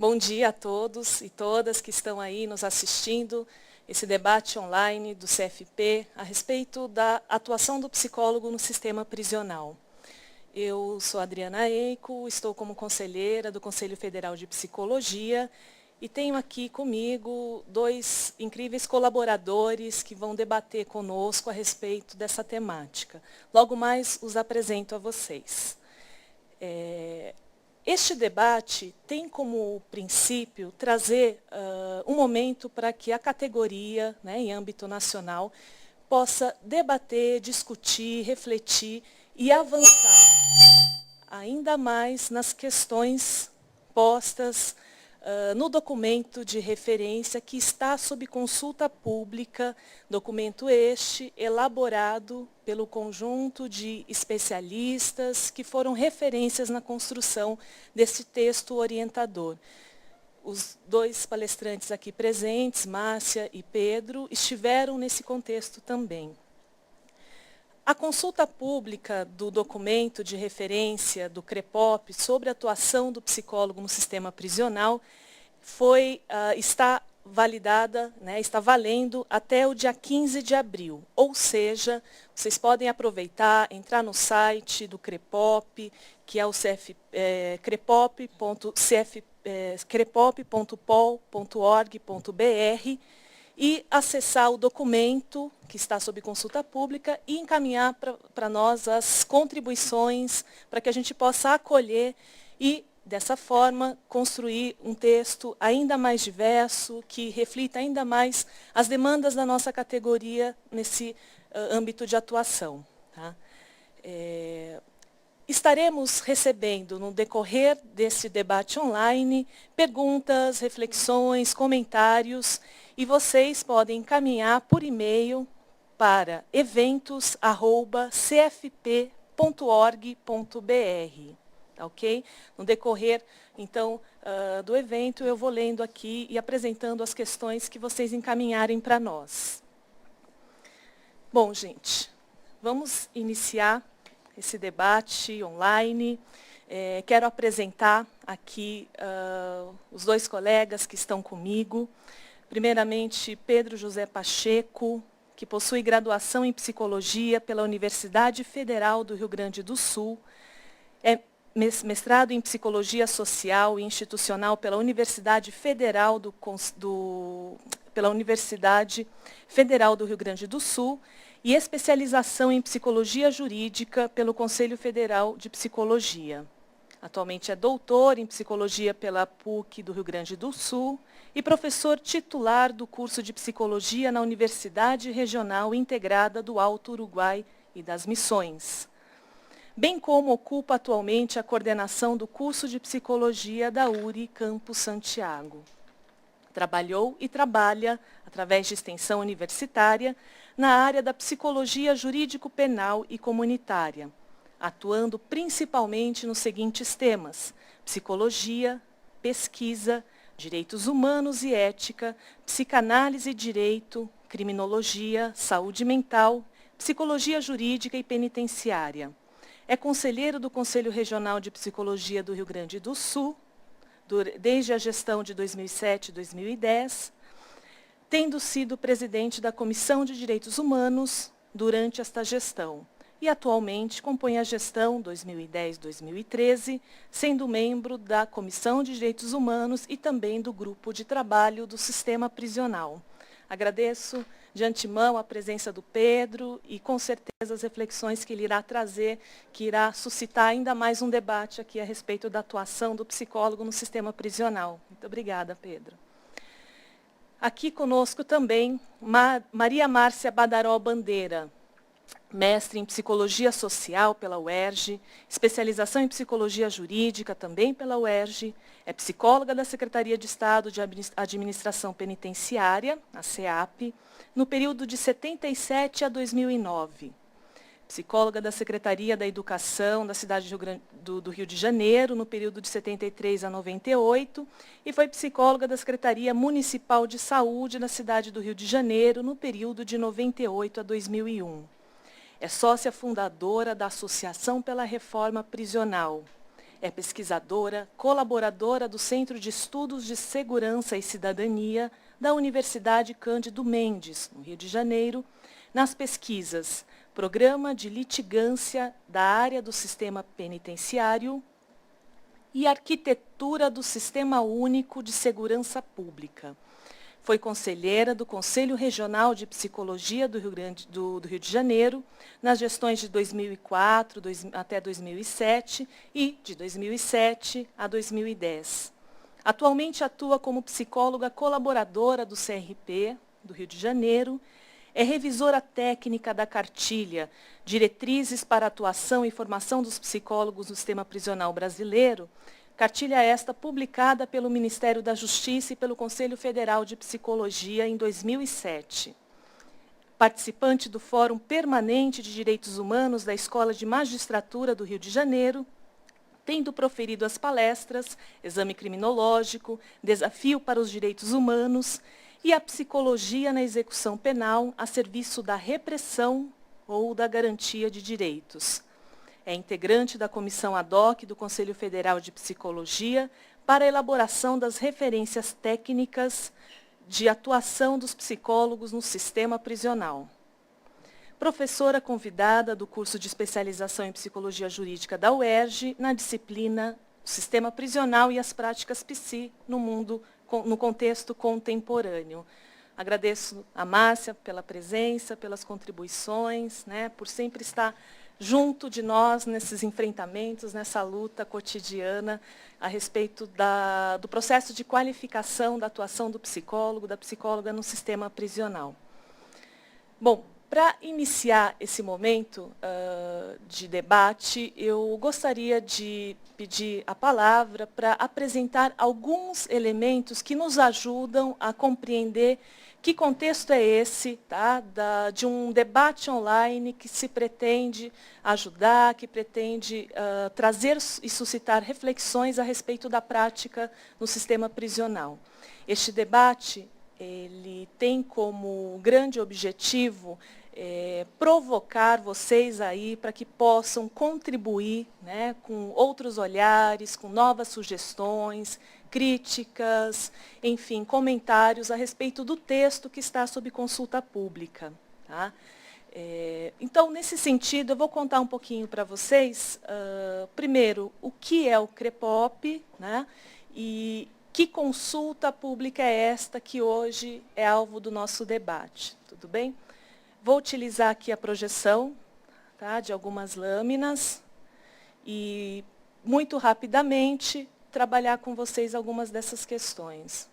Bom dia a todos e todas que estão aí nos assistindo, esse debate online do CFP a respeito da atuação do psicólogo no sistema prisional. Eu sou Adriana Eico, estou como conselheira do Conselho Federal de Psicologia e tenho aqui comigo dois incríveis colaboradores que vão debater conosco a respeito dessa temática. Logo mais os apresento a vocês. Este debate tem como princípio trazer um momento para que a categoria, em âmbito nacional, possa debater, discutir, refletir e avançar ainda mais nas questões postas no documento de referência que está sob consulta pública, documento este elaborado pelo conjunto de especialistas que foram referências na construção desse texto orientador. Os dois palestrantes aqui presentes, Márcia e Pedro, estiveram nesse contexto também. A consulta pública do documento de referência do CREPOP sobre a atuação do psicólogo no sistema prisional está validada, está valendo até o dia 15 de abril. Ou seja, vocês podem aproveitar, entrar no site do CREPOP, que é o crepop.pol.org.br, e acessar o documento que está sob consulta pública e encaminhar para nós as contribuições para que a gente possa acolher e, dessa forma, construir um texto ainda mais diverso, que reflita ainda mais as demandas da nossa categoria nesse âmbito de atuação. Tá? Estaremos recebendo, no decorrer desse debate online, perguntas, reflexões, comentários, e vocês podem encaminhar por e-mail para eventos@cfp.org.br. Tá, ok? No decorrer, então, do evento, eu vou lendo aqui e apresentando as questões que vocês encaminharem para nós. Bom, gente, vamos iniciar esse debate online. Quero apresentar aqui os dois colegas que estão comigo. Primeiramente, Pedro José Pacheco, que possui graduação em Psicologia pela Universidade Federal do Rio Grande do Sul, é mestrado em Psicologia Social e Institucional pela Universidade Federal do Rio Grande do Sul e especialização em Psicologia Jurídica pelo Conselho Federal de Psicologia. Atualmente é doutor em Psicologia pela PUC do Rio Grande do Sul e professor titular do curso de Psicologia na Universidade Regional Integrada do Alto Uruguai e das Missões, bem como ocupa atualmente a coordenação do curso de Psicologia da URI Campus Santiago. Trabalhou e trabalha, através de extensão universitária, na área da psicologia jurídico-penal e comunitária, atuando principalmente nos seguintes temas: psicologia, pesquisa, direitos humanos e ética, psicanálise e direito, criminologia, saúde mental, psicologia jurídica e penitenciária. É conselheiro do Conselho Regional de Psicologia do Rio Grande do Sul, desde a gestão de 2007 e 2010, tendo sido presidente da Comissão de Direitos Humanos durante esta gestão. E atualmente compõe a gestão 2010-2013, sendo membro da Comissão de Direitos Humanos e também do Grupo de Trabalho do Sistema Prisional. Agradeço de antemão a presença do Pedro e, com certeza, as reflexões que ele irá trazer, que irá suscitar ainda mais um debate aqui a respeito da atuação do psicólogo no sistema prisional. Muito obrigada, Pedro. Aqui conosco também Maria Márcia Badaró Bandeira, mestre em Psicologia Social pela UERJ, especialização em Psicologia Jurídica também pela UERJ, é psicóloga da Secretaria de Estado de Administração Penitenciária, a SEAP, no período de 77 a 2009. Psicóloga da Secretaria da Educação da cidade do Rio de Janeiro, no período de 73 a 98, e foi psicóloga da Secretaria Municipal de Saúde na cidade do Rio de Janeiro, no período de 98 a 2001. É sócia fundadora da Associação pela Reforma Prisional. É pesquisadora, colaboradora do Centro de Estudos de Segurança e Cidadania da Universidade Cândido Mendes, no Rio de Janeiro, nas pesquisas Programa de Litigância da Área do Sistema Penitenciário e Arquitetura do Sistema Único de Segurança Pública. Foi conselheira do Conselho Regional de Psicologia do Rio de Janeiro, nas gestões de 2004 até 2007 e de 2007 a 2010. Atualmente atua como psicóloga colaboradora do CRP do Rio de Janeiro, é revisora técnica da cartilha Diretrizes para a Atuação e Formação dos Psicólogos no Sistema Prisional Brasileiro, cartilha esta publicada pelo Ministério da Justiça e pelo Conselho Federal de Psicologia em 2007. Participante do Fórum Permanente de Direitos Humanos da Escola de Magistratura do Rio de Janeiro, tendo proferido as palestras Exame Criminológico, Desafio para os Direitos Humanos e a Psicologia na Execução Penal a serviço da repressão ou da garantia de direitos. É integrante da Comissão ad hoc do Conselho Federal de Psicologia para a elaboração das referências técnicas de atuação dos psicólogos no sistema prisional. Professora convidada do curso de especialização em Psicologia Jurídica da UERJ na disciplina Sistema Prisional e as Práticas Psi no contexto contemporâneo. Agradeço a Márcia pela presença, pelas contribuições, por sempre estar junto de nós nesses enfrentamentos, nessa luta cotidiana a respeito do processo de qualificação da atuação do psicólogo, da psicóloga no sistema prisional. Bom, para iniciar esse momento de debate, eu gostaria de pedir a palavra para apresentar alguns elementos que nos ajudam a compreender que contexto é esse, de um debate online que se pretende ajudar, que pretende trazer e suscitar reflexões a respeito da prática no sistema prisional. Este debate ele tem como grande objetivo provocar vocês aí para que possam contribuir com outros olhares, com novas sugestões, críticas, enfim, comentários a respeito do texto que está sob consulta pública. Tá? Então, nesse sentido, eu vou contar um pouquinho para vocês, primeiro, o que é o CREPOP, e que consulta pública é esta que hoje é alvo do nosso debate. Tudo bem? Vou utilizar aqui a projeção de algumas lâminas e, muito rapidamente, trabalhar com vocês algumas dessas questões.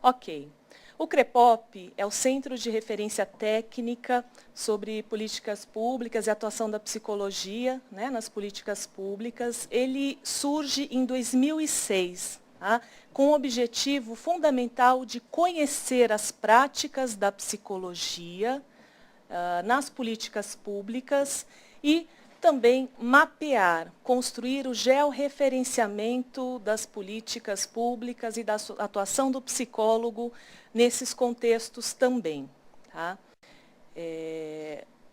Ok. O CREPOP é o Centro de Referência Técnica sobre Políticas Públicas e Atuação da Psicologia nas políticas públicas. Ele surge em 2006, com o objetivo fundamental de conhecer as práticas da psicologia nas políticas públicas e também mapear, construir o georreferenciamento das políticas públicas e da atuação do psicólogo nesses contextos também. Tá?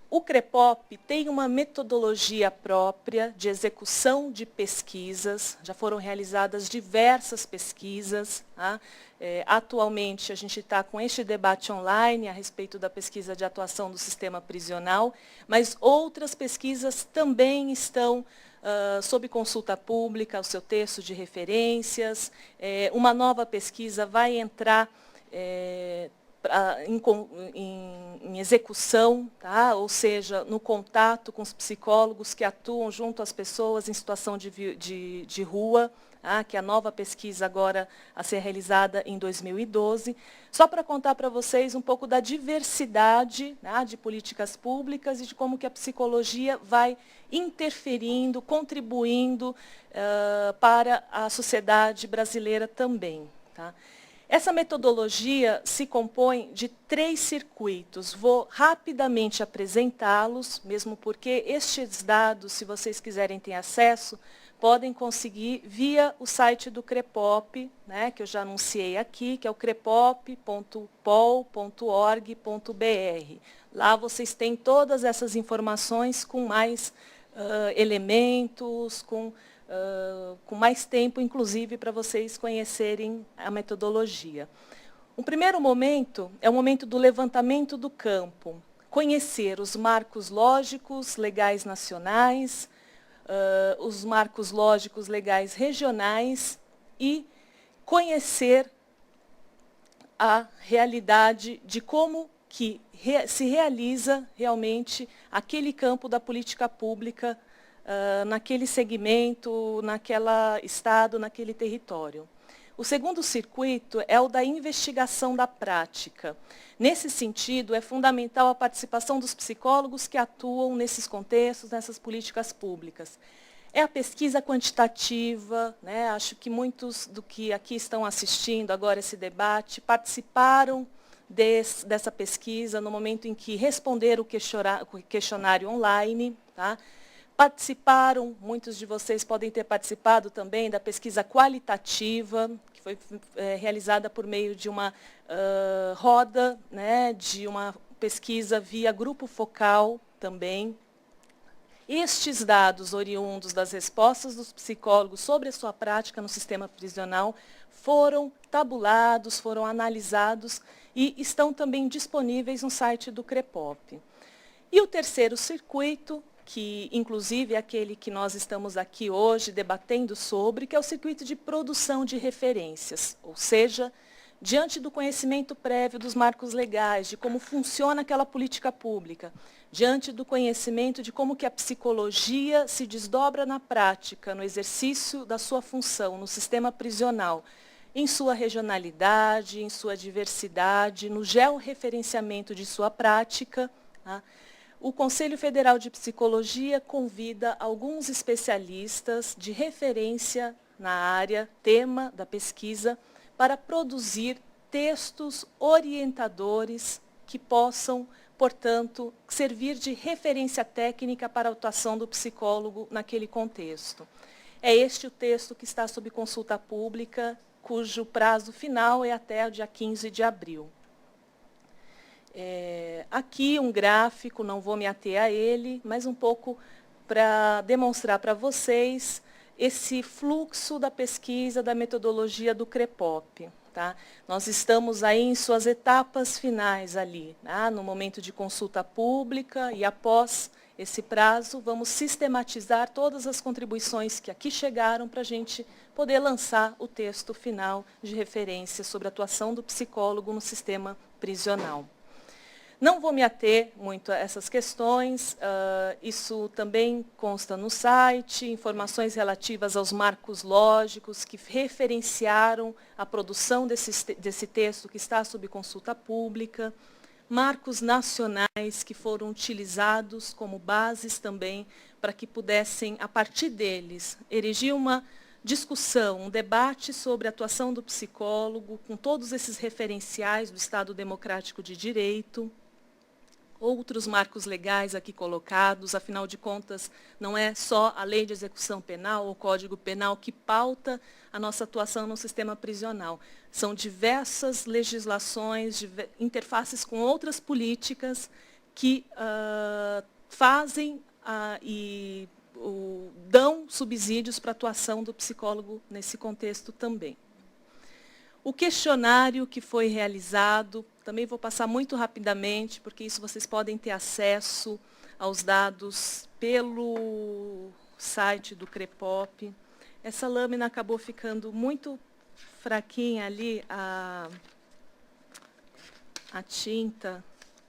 O CREPOP tem uma metodologia própria de execução de pesquisas, já foram realizadas diversas pesquisas. Atualmente, a gente está com este debate online a respeito da pesquisa de atuação do sistema prisional, mas outras pesquisas também estão sob consulta pública, o seu texto de referências. Uma nova pesquisa vai entrar em execução, ou seja, no contato com os psicólogos que atuam junto às pessoas em situação de rua, que é a nova pesquisa agora a ser realizada em 2012, só para contar para vocês um pouco da diversidade de políticas públicas e de como que a psicologia vai interferindo, contribuindo para a sociedade brasileira também. Tá? Essa metodologia se compõe de 3 circuitos. Vou rapidamente apresentá-los, mesmo porque estes dados, se vocês quiserem ter acesso, podem conseguir via o site do CREPOP, que eu já anunciei aqui, que é o crepop.pol.org.br. Lá vocês têm todas essas informações com mais elementos, com mais tempo, inclusive, para vocês conhecerem a metodologia. O primeiro momento é o momento do levantamento do campo, conhecer os marcos lógicos legais nacionais, os marcos lógicos legais regionais e conhecer a realidade de como que se realiza realmente aquele campo da política pública naquele segmento, naquele estado, naquele território. O segundo circuito é o da investigação da prática. Nesse sentido, é fundamental a participação dos psicólogos que atuam nesses contextos, nessas políticas públicas. É a pesquisa quantitativa, né? Acho que muitos do que aqui estão assistindo agora esse debate participaram dessa pesquisa no momento em que responderam o questionário online, tá? Participaram, muitos de vocês podem ter participado também da pesquisa qualitativa, que foi realizada por meio de uma roda, né, de uma pesquisa via grupo focal também. Estes dados oriundos das respostas dos psicólogos sobre a sua prática no sistema prisional foram tabulados, foram analisados e estão também disponíveis no site do CREPOP. E o terceiro circuito, que inclusive é aquele que nós estamos aqui hoje debatendo sobre, que é o circuito de produção de referências, ou seja, diante do conhecimento prévio dos marcos legais, de como funciona aquela política pública, diante do conhecimento de como que a psicologia se desdobra na prática, no exercício da sua função, no sistema prisional, em sua regionalidade, em sua diversidade, no georreferenciamento de sua prática, tá? O Conselho Federal de Psicologia convida alguns especialistas de referência na área, tema da pesquisa, para produzir textos orientadores que possam, portanto, servir de referência técnica para a atuação do psicólogo naquele contexto. É este o texto que está sob consulta pública, cujo prazo final é até o dia 15 de abril. Aqui um gráfico, não vou me ater a ele, mas um pouco para demonstrar para vocês esse fluxo da pesquisa, da metodologia do CREPOP. Tá? Nós estamos aí em suas etapas finais ali, tá? No momento de consulta pública e após esse prazo, vamos sistematizar todas as contribuições que aqui chegaram para a gente poder lançar o texto final de referência sobre a atuação do psicólogo no sistema prisional. Não vou me ater muito a essas questões, isso também consta no site, informações relativas aos marcos lógicos que referenciaram a produção desse texto que está sob consulta pública, marcos nacionais que foram utilizados como bases também para que pudessem, a partir deles, erigir uma discussão, um debate sobre a atuação do psicólogo, com todos esses referenciais do Estado Democrático de Direito. Outros marcos legais aqui colocados, afinal de contas, não é só a Lei de Execução Penal ou o Código Penal que pauta a nossa atuação no sistema prisional. São diversas legislações, interfaces com outras políticas que fazem e dão subsídios para a atuação do psicólogo nesse contexto também. O questionário que foi realizado, também vou passar muito rapidamente, porque isso vocês podem ter acesso aos dados pelo site do CREPOP. Essa lâmina acabou ficando muito fraquinha ali, a tinta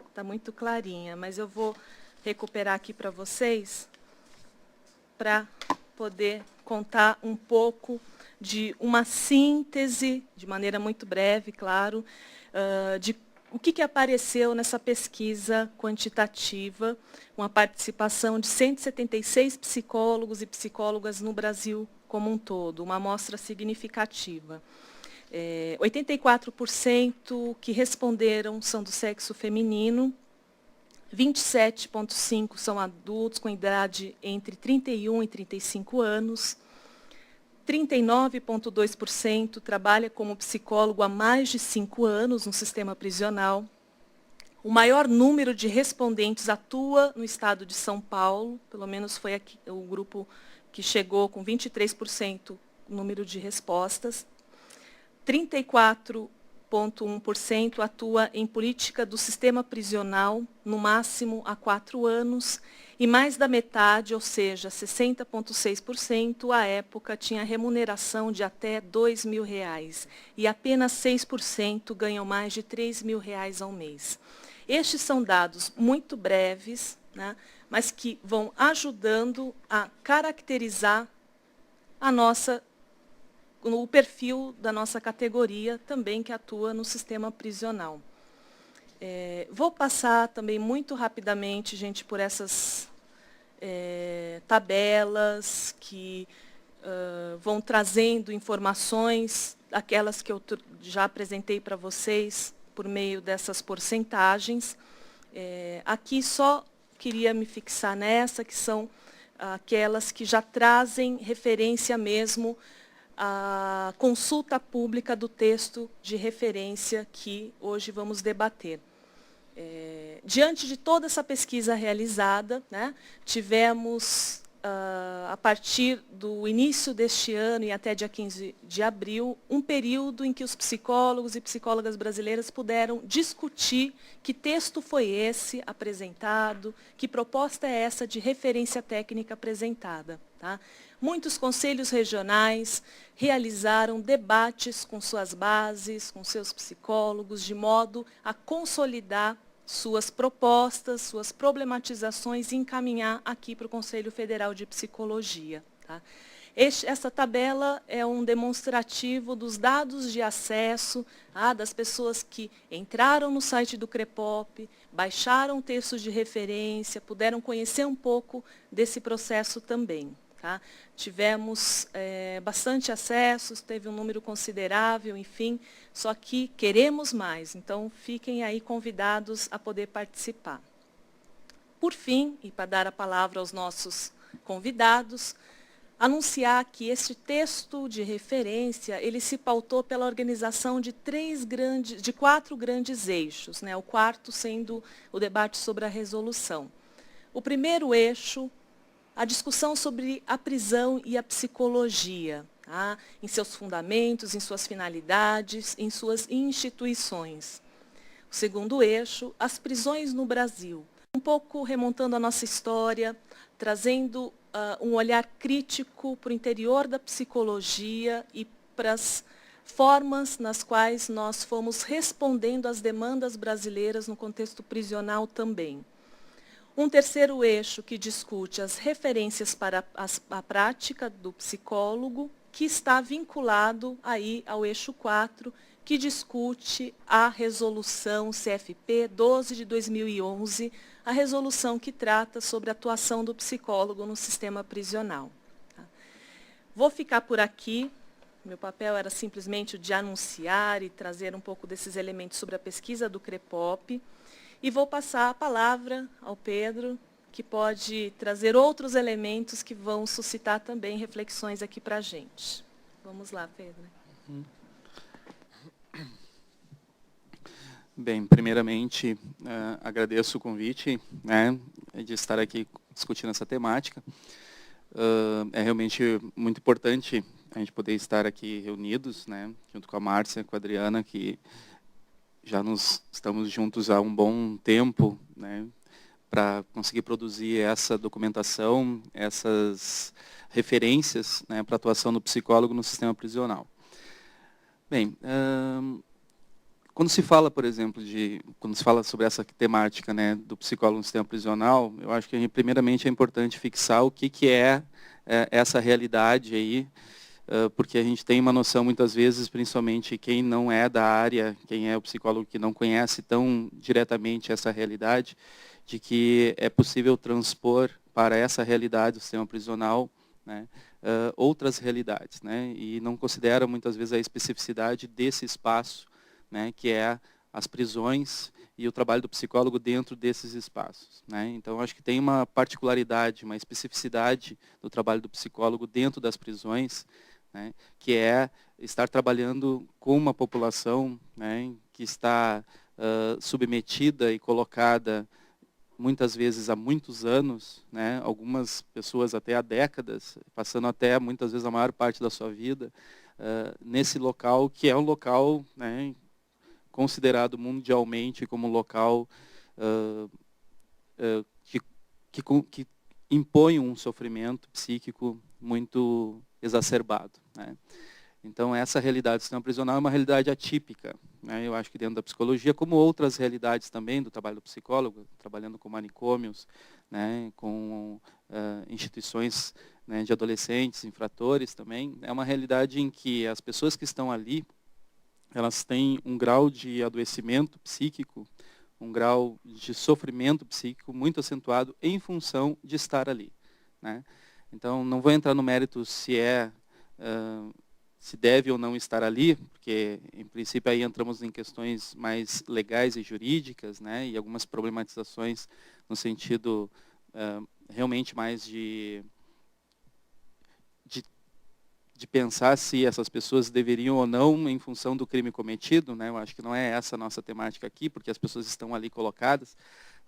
está muito clarinha, mas eu vou recuperar aqui para vocês, para poder contar um pouco de uma síntese, de maneira muito breve, claro, de o que apareceu nessa pesquisa quantitativa, com a participação de 176 psicólogos e psicólogas no Brasil como um todo, uma amostra significativa. 84% que responderam são do sexo feminino, 27,5% são adultos com idade entre 31 e 35 anos, 39,2% trabalha como psicólogo há mais de 5 anos no sistema prisional, O maior número de respondentes atua no estado de São Paulo, pelo menos foi aqui, o grupo que chegou com 23% número de respostas. 34,1% atua em política do sistema prisional, no máximo há 4 anos, e mais da metade, ou seja, 60,6%, à época tinha remuneração de até R$ 2.000, e apenas 6% ganham mais de R$ 3.000 ao mês. Estes são dados muito breves, né, mas que vão ajudando a caracterizar o perfil da nossa categoria também que atua no sistema prisional. Vou passar também muito rapidamente, gente, por essas tabelas que vão trazendo informações, aquelas que eu já apresentei para vocês por meio dessas porcentagens. Aqui só queria me fixar nessa, que são aquelas que já trazem referência mesmo à consulta pública do texto de referência que hoje vamos debater. Diante de toda essa pesquisa realizada, né, tivemos, a partir do início deste ano e até dia 15 de abril, um período em que os psicólogos e psicólogas brasileiras puderam discutir que texto foi esse apresentado, que proposta é essa de referência técnica apresentada. Tá? Muitos conselhos regionais realizaram debates com suas bases, com seus psicólogos, de modo a consolidar suas propostas, suas problematizações e encaminhar aqui para o Conselho Federal de Psicologia. Tá? Essa tabela é um demonstrativo dos dados de acesso das pessoas que entraram no site do CREPOP, baixaram textos de referência, puderam conhecer um pouco desse processo também. Tá? Tivemos bastante acessos, teve um número considerável, enfim, só que queremos mais, então fiquem aí convidados a poder participar. Por fim, e para dar a palavra aos nossos convidados, anunciar que este texto de referência, ele se pautou pela organização de 4 grandes eixos, né? O quarto sendo o debate sobre a resolução. O primeiro eixo, a discussão sobre a prisão e a psicologia, tá? Em seus fundamentos, em suas finalidades, em suas instituições. O segundo eixo, as prisões no Brasil. Um pouco remontando a nossa história, trazendo um olhar crítico para o interior da psicologia e para as formas nas quais nós fomos respondendo às demandas brasileiras no contexto prisional também. Um terceiro eixo que discute as referências para a prática do psicólogo, que está vinculado aí ao eixo 4, que discute a resolução CFP 12 de 2011, a resolução que trata sobre a atuação do psicólogo no sistema prisional. Tá? Vou ficar por aqui. Meu papel era simplesmente o de anunciar e trazer um pouco desses elementos sobre a pesquisa do CREPOP. E vou passar a palavra ao Pedro, que pode trazer outros elementos que vão suscitar também reflexões aqui para a gente. Vamos lá, Pedro. Bem, primeiramente, agradeço o convite, né, de estar aqui discutindo essa temática. É realmente muito importante a gente poder estar aqui reunidos, né, junto com a Márcia, com a Adriana, que já estamos juntos há um bom tempo, né, para conseguir produzir essa documentação, essas referências, né, para a atuação do psicólogo no sistema prisional. Bem, quando se fala, por exemplo, quando se fala sobre essa temática, né, do psicólogo no sistema prisional, eu acho que primeiramente é importante fixar o que é essa realidade aí, porque a gente tem uma noção muitas vezes, principalmente quem não é da área, quem é o psicólogo que não conhece tão diretamente essa realidade, de que é possível transpor para essa realidade do sistema prisional, né, outras realidades, né, e não considera muitas vezes a especificidade desse espaço, né, que é as prisões e o trabalho do psicólogo dentro desses espaços, né? Então, acho que tem uma particularidade, uma especificidade do trabalho do psicólogo dentro das prisões, né, que é estar trabalhando com uma população, né, que está submetida e colocada muitas vezes há muitos anos, né, algumas pessoas até há décadas, passando até muitas vezes a maior parte da sua vida, nesse local que é um local, né, considerado mundialmente como um local que impõe um sofrimento psíquico muito exacerbado, né? Então, essa realidade do sistema prisional é uma realidade atípica, né? Eu acho que dentro da psicologia, como outras realidades também do trabalho do psicólogo, trabalhando com manicômios, né, com instituições, né, de adolescentes, infratores também, é uma realidade em que as pessoas que estão ali, elas têm um grau de adoecimento psíquico, um grau de sofrimento psíquico muito acentuado em função de estar ali, né? Então, não vou entrar no mérito se deve ou não estar ali, porque, em princípio, aí entramos em questões mais legais e jurídicas, né, e algumas problematizações no sentido realmente mais de pensar se essas pessoas deveriam ou não em função do crime cometido, né? Eu acho que não é essa a nossa temática aqui, porque as pessoas estão ali colocadas,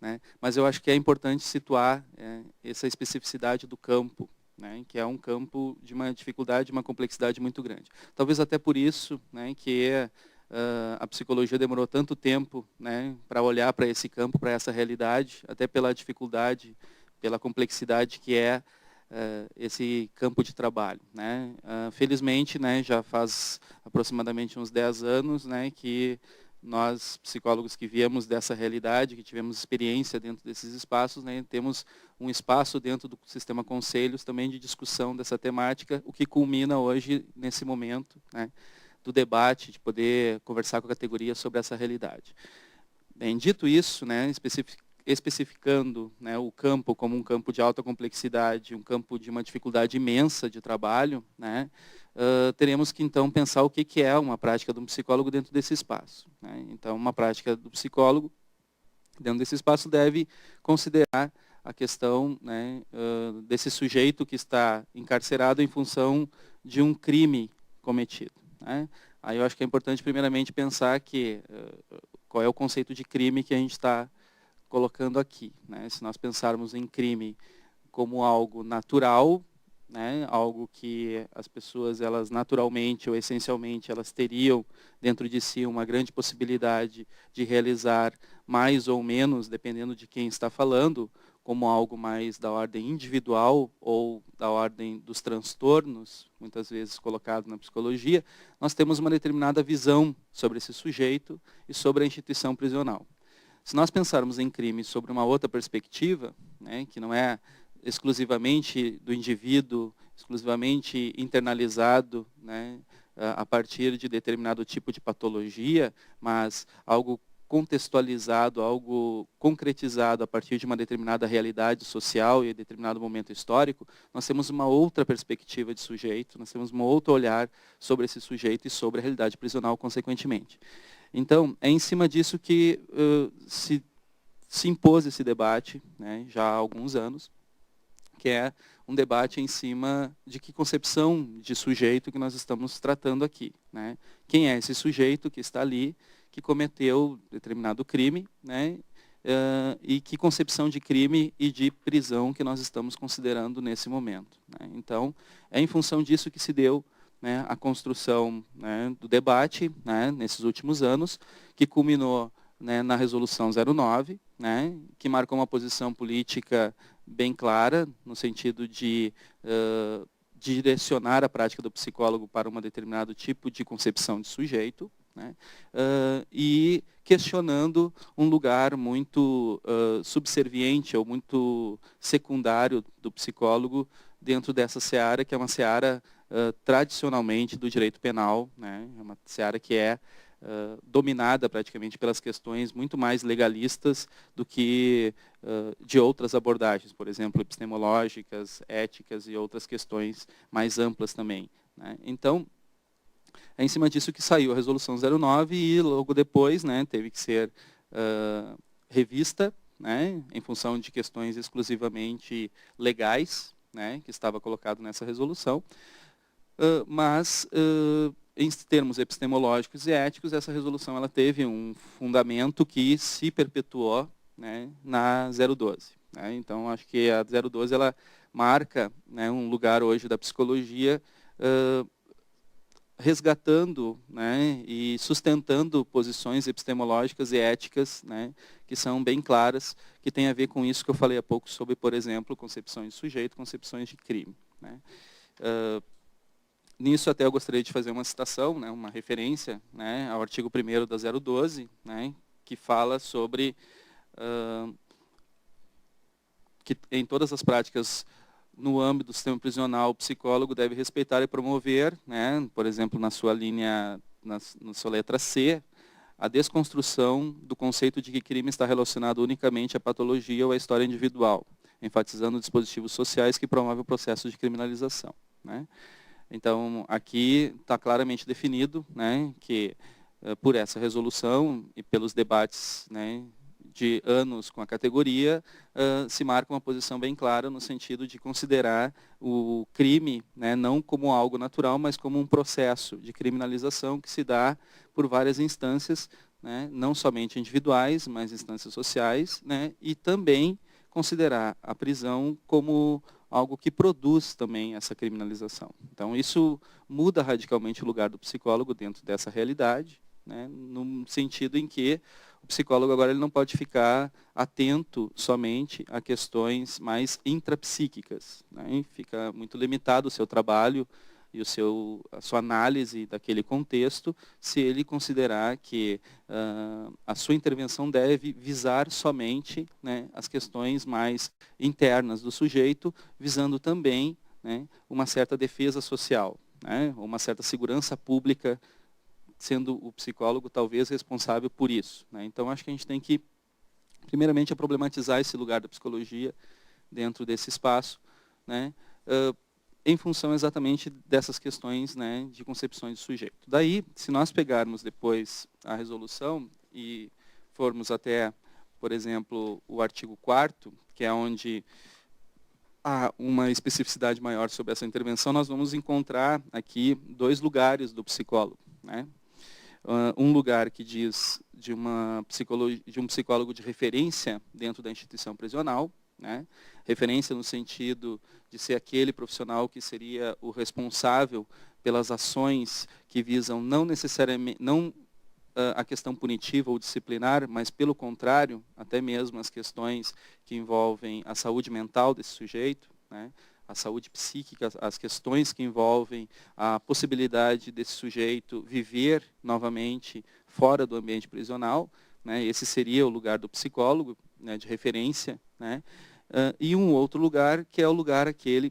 né? Mas eu acho que é importante situar essa especificidade do campo, né? Que é um campo de uma dificuldade, de uma complexidade muito grande. Talvez até por isso, né, que a psicologia demorou tanto tempo, né, para olhar para esse campo, para essa realidade, até pela dificuldade, pela complexidade que é esse campo de trabalho, né? Felizmente, né, já faz aproximadamente uns 10 anos, né, que nós, psicólogos que viemos dessa realidade, que tivemos experiência dentro desses espaços, né, temos um espaço dentro do sistema conselhos também de discussão dessa temática, o que culmina hoje, nesse momento, né, do debate, de poder conversar com a categoria sobre essa realidade. Bem, dito isso, né, especificando, né, o campo como um campo de alta complexidade, um campo de uma dificuldade imensa de trabalho, né, teremos que então pensar o que é uma prática de um psicólogo dentro desse espaço, né? Então, uma prática do psicólogo dentro desse espaço deve considerar a questão, né, desse sujeito que está encarcerado em função de um crime cometido, né? Aí eu acho que é importante primeiramente pensar que qual é o conceito de crime que a gente está colocando aqui, né? Se nós pensarmos em crime como algo natural, né, algo que as pessoas, elas naturalmente ou essencialmente, elas teriam dentro de si uma grande possibilidade de realizar mais ou menos, dependendo de quem está falando, como algo mais da ordem individual ou da ordem dos transtornos, muitas vezes colocado na psicologia, nós temos uma determinada visão sobre esse sujeito e sobre a instituição prisional. Se nós pensarmos em crime sobre uma outra perspectiva, né, que não é exclusivamente do indivíduo, exclusivamente internalizado, né, a partir de determinado tipo de patologia, mas algo contextualizado, algo concretizado a partir de uma determinada realidade social e determinado momento histórico, nós temos uma outra perspectiva de sujeito, nós temos um outro olhar sobre esse sujeito e sobre a realidade prisional, consequentemente. Então, é em cima disso que se impôs esse debate, né, já há alguns anos, que é um debate em cima de que concepção de sujeito que nós estamos tratando aqui, né? Quem é esse sujeito que está ali, que cometeu determinado crime, né? E que concepção de crime e de prisão que nós estamos considerando nesse momento, né? Então, é em função disso que se deu, né, a construção, né, do debate, né, nesses últimos anos, que culminou, né, na Resolução 09, né, que marcou uma posição política bem clara, no sentido de direcionar a prática do psicólogo para um determinado tipo de concepção de sujeito, né, e questionando um lugar muito subserviente ou muito secundário do psicólogo dentro dessa seara, que é uma seara tradicionalmente do direito penal, né, é uma seara que é dominada praticamente pelas questões muito mais legalistas do que de outras abordagens, por exemplo, epistemológicas, éticas e outras questões mais amplas também, né? Então, é em cima disso que saiu a Resolução 09 e logo depois, né, teve que ser revista, né, em função de questões exclusivamente legais, né, que estava colocado nessa resolução, mas em termos epistemológicos e éticos, essa resolução ela teve um fundamento que se perpetuou, né, na 012. Né? Então, acho que a 012 ela marca, né, um lugar hoje da psicologia resgatando, né, e sustentando posições epistemológicas e éticas, né, que são bem claras, que tem a ver com isso que eu falei há pouco sobre, por exemplo, concepções de sujeito, concepções de crime. Né. Nisso até eu gostaria de fazer uma citação, né, uma referência, né, ao artigo 1º da 012, né, que fala sobre que em todas as práticas no âmbito do sistema prisional, o psicólogo deve respeitar e promover, né, por exemplo, na sua linha, na sua letra C, a desconstrução do conceito de que crime está relacionado unicamente à patologia ou à história individual, enfatizando dispositivos sociais que promovem o processo de criminalização. Né. Então, aqui está claramente definido, né, que por essa resolução e pelos debates, né, de anos com a categoria, se marca uma posição bem clara no sentido de considerar o crime, né, não como algo natural, mas como um processo de criminalização que se dá por várias instâncias, né, não somente individuais, mas instâncias sociais, né, e também considerar a prisão como algo que produz também essa criminalização. Então, isso muda radicalmente o lugar do psicólogo dentro dessa realidade, né, no sentido em que o psicólogo agora ele não pode ficar atento somente a questões mais intrapsíquicas. Né? Fica muito limitado o seu trabalho e a sua análise daquele contexto, se ele considerar que a sua intervenção deve visar somente, né, as questões mais internas do sujeito, visando também, né, uma certa defesa social, né, uma certa segurança pública, sendo o psicólogo talvez responsável por isso. Né? Então, acho que a gente tem que, primeiramente, problematizar esse lugar da psicologia dentro desse espaço, né? Em função exatamente dessas questões, né, de concepções de sujeito. Daí, se nós pegarmos depois a resolução e formos até, por exemplo, o artigo 4º, que é onde há uma especificidade maior sobre essa intervenção, nós vamos encontrar aqui 2 lugares do psicólogo. Né? Um lugar que diz de um psicólogo de referência dentro da instituição prisional, né? Referência no sentido de ser aquele profissional que seria o responsável pelas ações que visam não necessariamente a questão punitiva ou disciplinar, mas pelo contrário, até mesmo as questões que envolvem a saúde mental desse sujeito, né? A saúde psíquica, as questões que envolvem a possibilidade desse sujeito viver novamente fora do ambiente prisional, né? Esse seria o lugar do psicólogo, né, de referência, né? E um outro lugar que é o lugar aquele,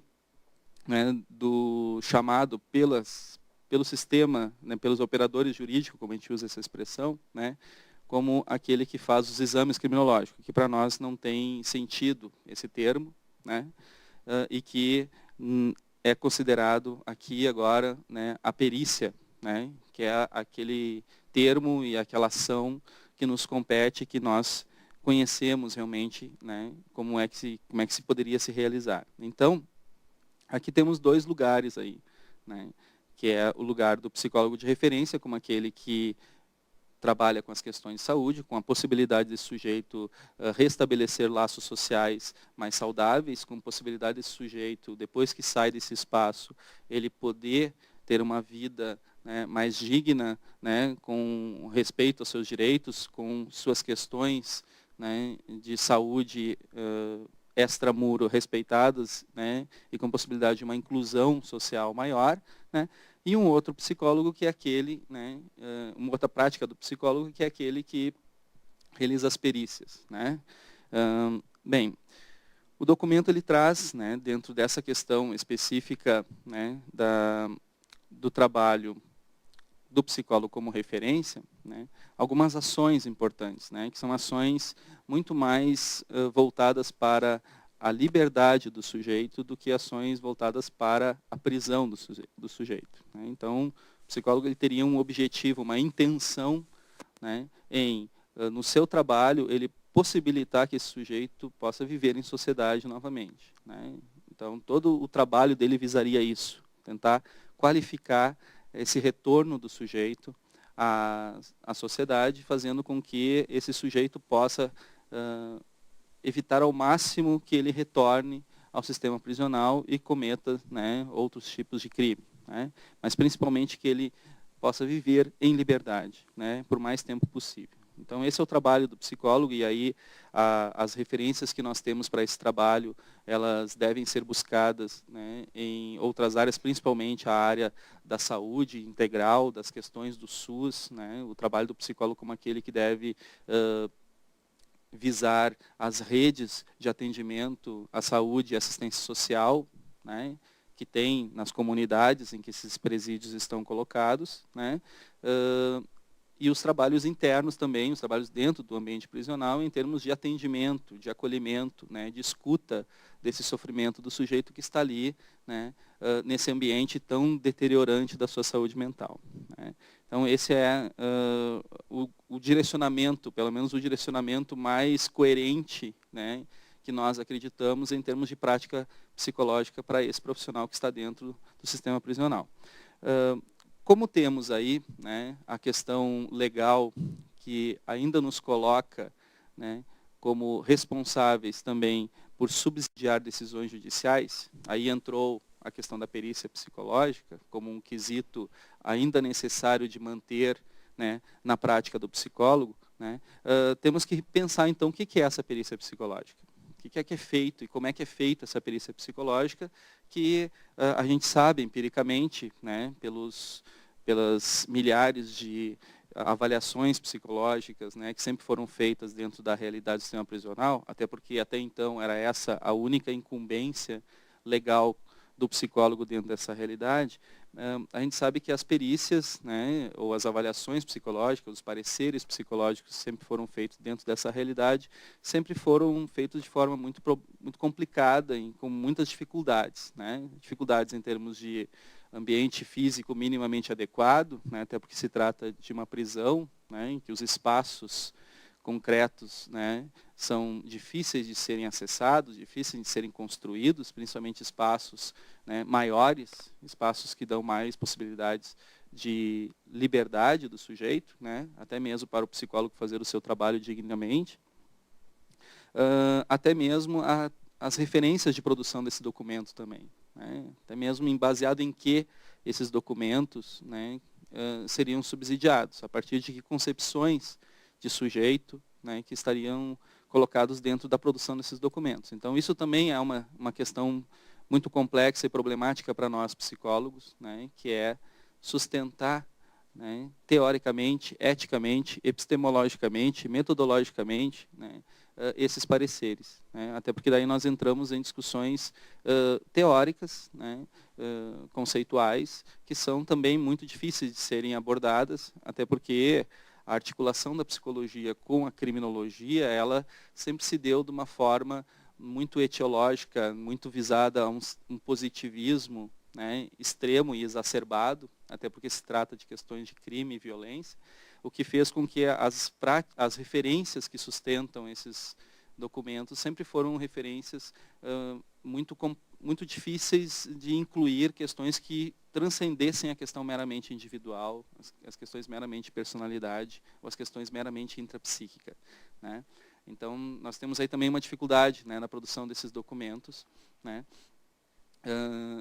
né, do chamado pelo sistema, né, pelos operadores jurídicos, como a gente usa essa expressão, né, como aquele que faz os exames criminológicos, que para nós não tem sentido esse termo, né? E que é considerado aqui agora, né, a perícia, né, que é aquele termo e aquela ação que nos compete, que nós conhecemos realmente, né, como é que se poderia se realizar. Então, aqui temos 2 lugares aí, né, que é o lugar do psicólogo de referência, como aquele que trabalha com as questões de saúde, com a possibilidade desse sujeito restabelecer laços sociais mais saudáveis, com a possibilidade desse sujeito, depois que sai desse espaço, ele poder ter uma vida, né, mais digna, né, com respeito aos seus direitos, com suas questões, né, de saúde extramuro respeitadas, né, e com possibilidade de uma inclusão social maior, né. E um outro psicólogo que é aquele, né, uma outra prática do psicólogo que é aquele que realiza as perícias. Né? Bem, o documento ele traz, né, dentro dessa questão específica, né, do trabalho do psicólogo como referência, né, algumas ações importantes, né, que são ações muito mais voltadas para a liberdade do sujeito do que ações voltadas para a prisão do sujeito. Né? Então, o psicólogo ele teria um objetivo, uma intenção, né, em, no seu trabalho, ele possibilitar que esse sujeito possa viver em sociedade novamente. Né? Então, todo o trabalho dele visaria isso, tentar qualificar esse retorno do sujeito à sociedade, fazendo com que esse sujeito possa evitar ao máximo que ele retorne ao sistema prisional e cometa, né, outros tipos de crime, né, mas principalmente que ele possa viver em liberdade, né, por mais tempo possível. Então, esse é o trabalho do psicólogo, e aí as referências que nós temos para esse trabalho, elas devem ser buscadas, né, em outras áreas, principalmente a área da saúde integral, das questões do SUS, né, o trabalho do psicólogo como aquele que deve visar as redes de atendimento à saúde e assistência social, né, que tem nas comunidades em que esses presídios estão colocados, né, e os trabalhos internos também, os trabalhos dentro do ambiente prisional, em termos de atendimento, de acolhimento, né, de escuta desse sofrimento do sujeito que está ali, né, nesse ambiente tão deteriorante da sua saúde mental, né. Então, esse é o direcionamento, pelo menos o direcionamento mais coerente, né, que nós acreditamos em termos de prática psicológica para esse profissional que está dentro do sistema prisional. Como temos aí, né, a questão legal que ainda nos coloca, né, como responsáveis também por subsidiar decisões judiciais, aí entrou a questão da perícia psicológica como um quesito ainda necessário de manter, né, na prática do psicólogo, né, temos que pensar então o que é essa perícia psicológica. O que é feito e como é que é feita essa perícia psicológica, que a gente sabe empiricamente, né, pelas milhares de avaliações psicológicas, né, que sempre foram feitas dentro da realidade do sistema prisional, até porque até então era essa a única incumbência legal do psicólogo dentro dessa realidade. A gente sabe que as perícias, né, ou as avaliações psicológicas, os pareceres psicológicos sempre foram feitos dentro dessa realidade, sempre foram feitos de forma muito complicada e com muitas dificuldades, né, dificuldades em termos de ambiente físico minimamente adequado, né, até porque se trata de uma prisão, né, em que os espaços concretos, né, são difíceis de serem acessados, difíceis de serem construídos, principalmente espaços, né, maiores, espaços que dão mais possibilidades de liberdade do sujeito, né, até mesmo para o psicólogo fazer o seu trabalho dignamente. Até mesmo as referências de produção desse documento também, né, até mesmo baseado em que esses documentos, né, seriam subsidiados, a partir de que concepções de sujeito, né, que estariam colocados dentro da produção desses documentos. Então, isso também é uma questão muito complexa e problemática para nós psicólogos, né, que é sustentar, né, teoricamente, eticamente, epistemologicamente, metodologicamente, né, esses pareceres, né, até porque daí nós entramos em discussões teóricas, né, conceituais, que são também muito difíceis de serem abordadas, até porque a articulação da psicologia com a criminologia, ela sempre se deu de uma forma muito etiológica, muito visada a um positivismo, né, extremo e exacerbado, até porque se trata de questões de crime e violência, o que fez com que as referências que sustentam esses documentos sempre foram referências muito difíceis de incluir questões que transcendessem a questão meramente individual, as questões meramente de personalidade, ou as questões meramente intrapsíquica, né? Então, nós temos aí também uma dificuldade, né, na produção desses documentos, né,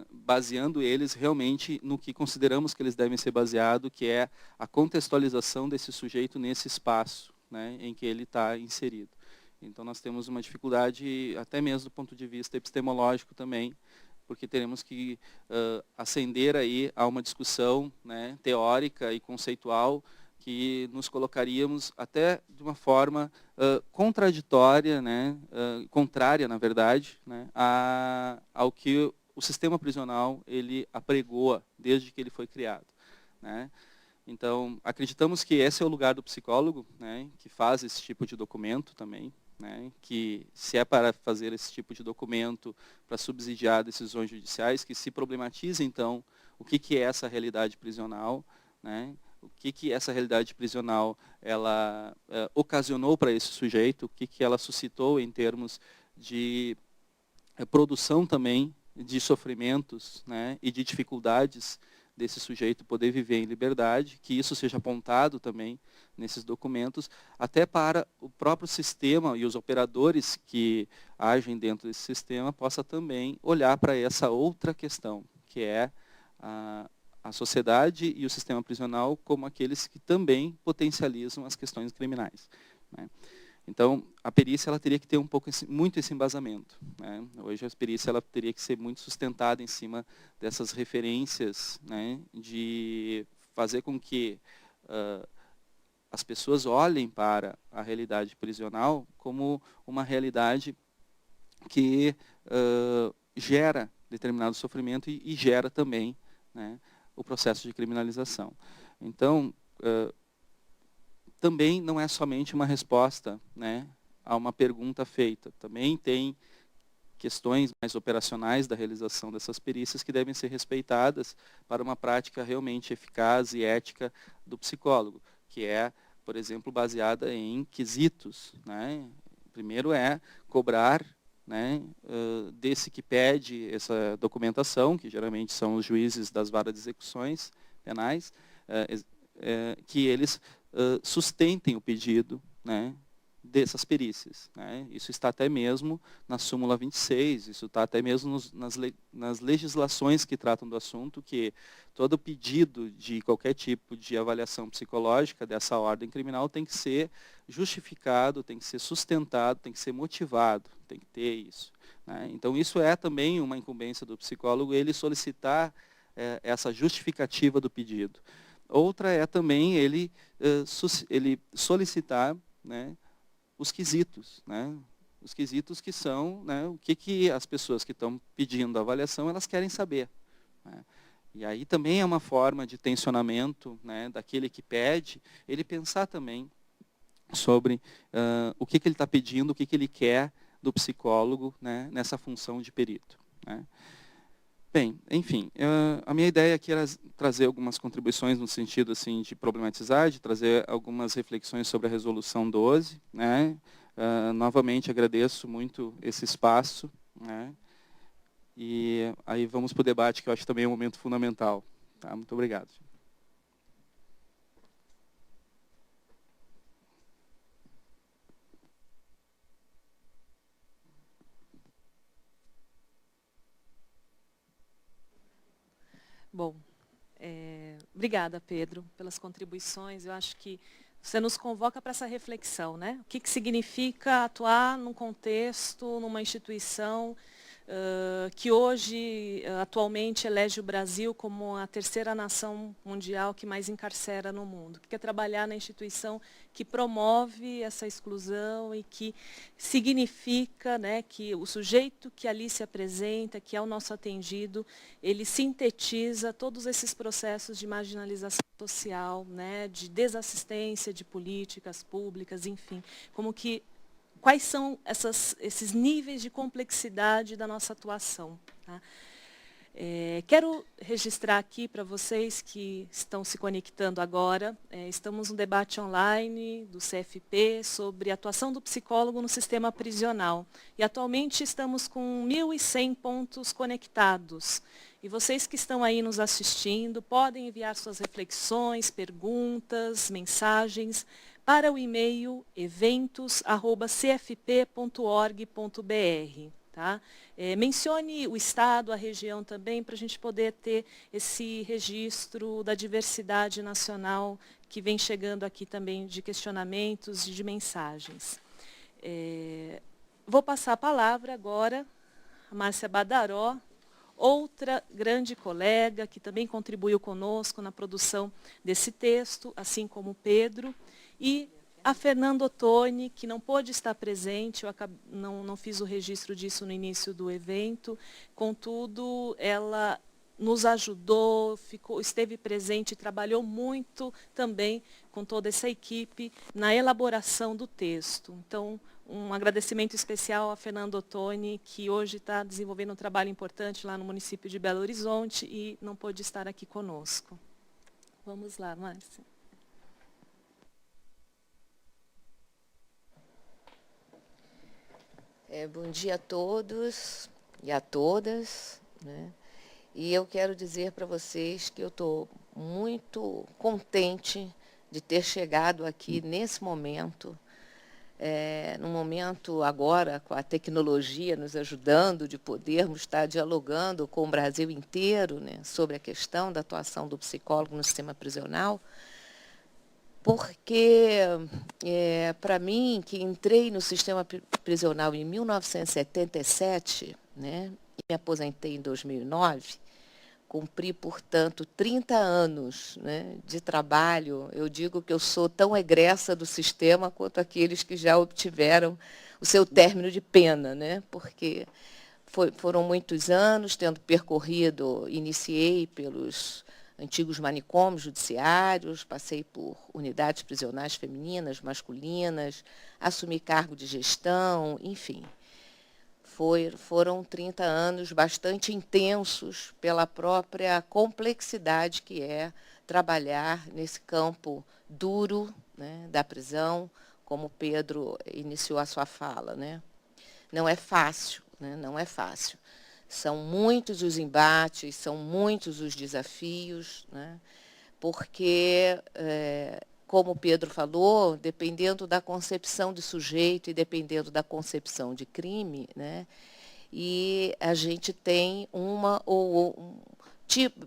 baseando eles realmente no que consideramos que eles devem ser baseados, que é a contextualização desse sujeito nesse espaço, né, em que ele está inserido. Então, nós temos uma dificuldade, até mesmo do ponto de vista epistemológico também, porque teremos que ascender aí a uma discussão, né, teórica e conceitual que nos colocaríamos até de uma forma contraditória, né, contrária, na verdade, né, ao que o sistema prisional ele apregoa desde que ele foi criado, né. Então, acreditamos que esse é o lugar do psicólogo, né, que faz esse tipo de documento também, né, que se é para fazer esse tipo de documento para subsidiar decisões judiciais, que se problematize, então, o que é essa realidade prisional, né, o que essa realidade prisional ela ocasionou para esse sujeito, o que ela suscitou em termos de produção também de sofrimentos, né, e de dificuldades desse sujeito poder viver em liberdade, que isso seja apontado também nesses documentos, até para o próprio sistema e os operadores que agem dentro desse sistema possa também olhar para essa outra questão, que é a sociedade e o sistema prisional como aqueles que também potencializam as questões criminais, né? Então, a perícia ela teria que ter muito esse embasamento, né? Hoje a perícia ela teria que ser muito sustentada em cima dessas referências, né, de fazer com que as pessoas olhem para a realidade prisional como uma realidade que gera determinado sofrimento e gera também, né, o processo de criminalização. Então, também não é somente uma resposta, né, a uma pergunta feita. Também tem questões mais operacionais da realização dessas perícias que devem ser respeitadas para uma prática realmente eficaz e ética do psicólogo, que é, por exemplo, baseada em quesitos, né? Primeiro é cobrar, né, desse que pede essa documentação, que geralmente são os juízes das varas de execuções penais, que eles sustentem o pedido, né, dessas perícias, né? Isso está até mesmo na súmula 26, isso está até mesmo nas legislações que tratam do assunto, que todo pedido de qualquer tipo de avaliação psicológica dessa ordem criminal tem que ser justificado, tem que ser sustentado, tem que ser motivado, tem que ter isso, né? Então isso é também uma incumbência do psicólogo, ele solicitar essa justificativa do pedido. Outra é também ele solicitar, né, os quesitos, né? Os quesitos que são, né, o que as pessoas que estão pedindo a avaliação elas querem saber, né? E aí também é uma forma de tensionamento, né, daquele que pede, ele pensar também sobre o que ele está pedindo, o que ele quer do psicólogo, né, nessa função de perito, né? Bem, enfim, a minha ideia aqui era trazer algumas contribuições no sentido assim, de problematizar, de trazer algumas reflexões sobre a Resolução 12. Né? Novamente, agradeço muito esse espaço. Né? E aí vamos para o debate, que eu acho também um momento fundamental. Tá? Muito obrigado. Bom, obrigada, Pedro, pelas contribuições. Eu acho que você nos convoca para essa reflexão, né? O que significa atuar num contexto, numa instituição que hoje, atualmente, elege o Brasil como a terceira nação mundial que mais encarcera no mundo. Que é trabalhar na instituição que promove essa exclusão e que significa, né, que o sujeito que ali se apresenta, que é o nosso atendido, ele sintetiza todos esses processos de marginalização social, né, de desassistência de políticas públicas, enfim, como que quais são esses níveis de complexidade da nossa atuação. Tá? Quero registrar aqui para vocês que estão se conectando agora, estamos no debate online do CFP sobre a atuação do psicólogo no sistema prisional. E atualmente estamos com 1.100 pontos conectados. E vocês que estão aí nos assistindo podem enviar suas reflexões, perguntas, mensagens para o e-mail eventos@cfp.org.br. Tá? Mencione o estado, a região também, para a gente poder ter esse registro da diversidade nacional que vem chegando aqui também de questionamentos e de mensagens. Vou passar a palavra agora a Márcia Badaró, outra grande colega que também contribuiu conosco na produção desse texto, assim como o Pedro, e a Fernanda Ottoni, que não pôde estar presente, eu não fiz o registro disso no início do evento, contudo, ela nos ajudou, esteve presente e trabalhou muito também com toda essa equipe na elaboração do texto. Então, um agradecimento especial à Fernanda Ottoni, que hoje está desenvolvendo um trabalho importante lá no município de Belo Horizonte e não pôde estar aqui conosco. Vamos lá, Márcia. Bom dia a todos e a todas, né? E eu quero dizer para vocês que eu estou muito contente de ter chegado aqui nesse momento, num momento agora com a tecnologia nos ajudando, de podermos estar dialogando com o Brasil inteiro, né, sobre a questão da atuação do psicólogo no sistema prisional, porque, para mim, que entrei no sistema prisional em 1977, né, e me aposentei em 2009, cumpri, portanto, 30 anos, né, de trabalho. Eu digo que eu sou tão egressa do sistema quanto aqueles que já obtiveram o seu término de pena, né, porque foram muitos anos tendo percorrido, iniciei pelos antigos manicômios judiciários, passei por unidades prisionais femininas, masculinas, assumi cargo de gestão, enfim. Foram 30 anos bastante intensos pela própria complexidade que é trabalhar nesse campo duro, né, da prisão, como Pedro iniciou a sua fala, né? Não é fácil, né? Não é fácil. São muitos os embates, são muitos os desafios, né? Porque, como o Pedro falou, dependendo da concepção de sujeito e dependendo da concepção de crime, né, e a gente tem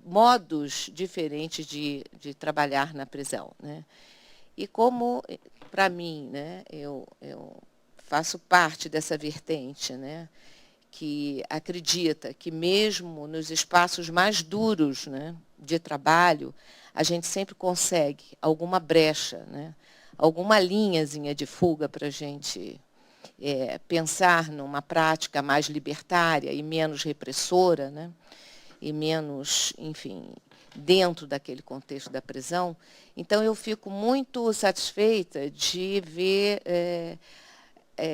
modos diferentes de trabalhar na prisão, né? E como, para mim, né, eu faço parte dessa vertente, né, que acredita que mesmo nos espaços mais duros, né, de trabalho, a gente sempre consegue alguma brecha, né, alguma linhazinha de fuga para a gente pensar numa prática mais libertária e menos repressora, né, e menos, enfim, dentro daquele contexto da prisão. Então, eu fico muito satisfeita de ver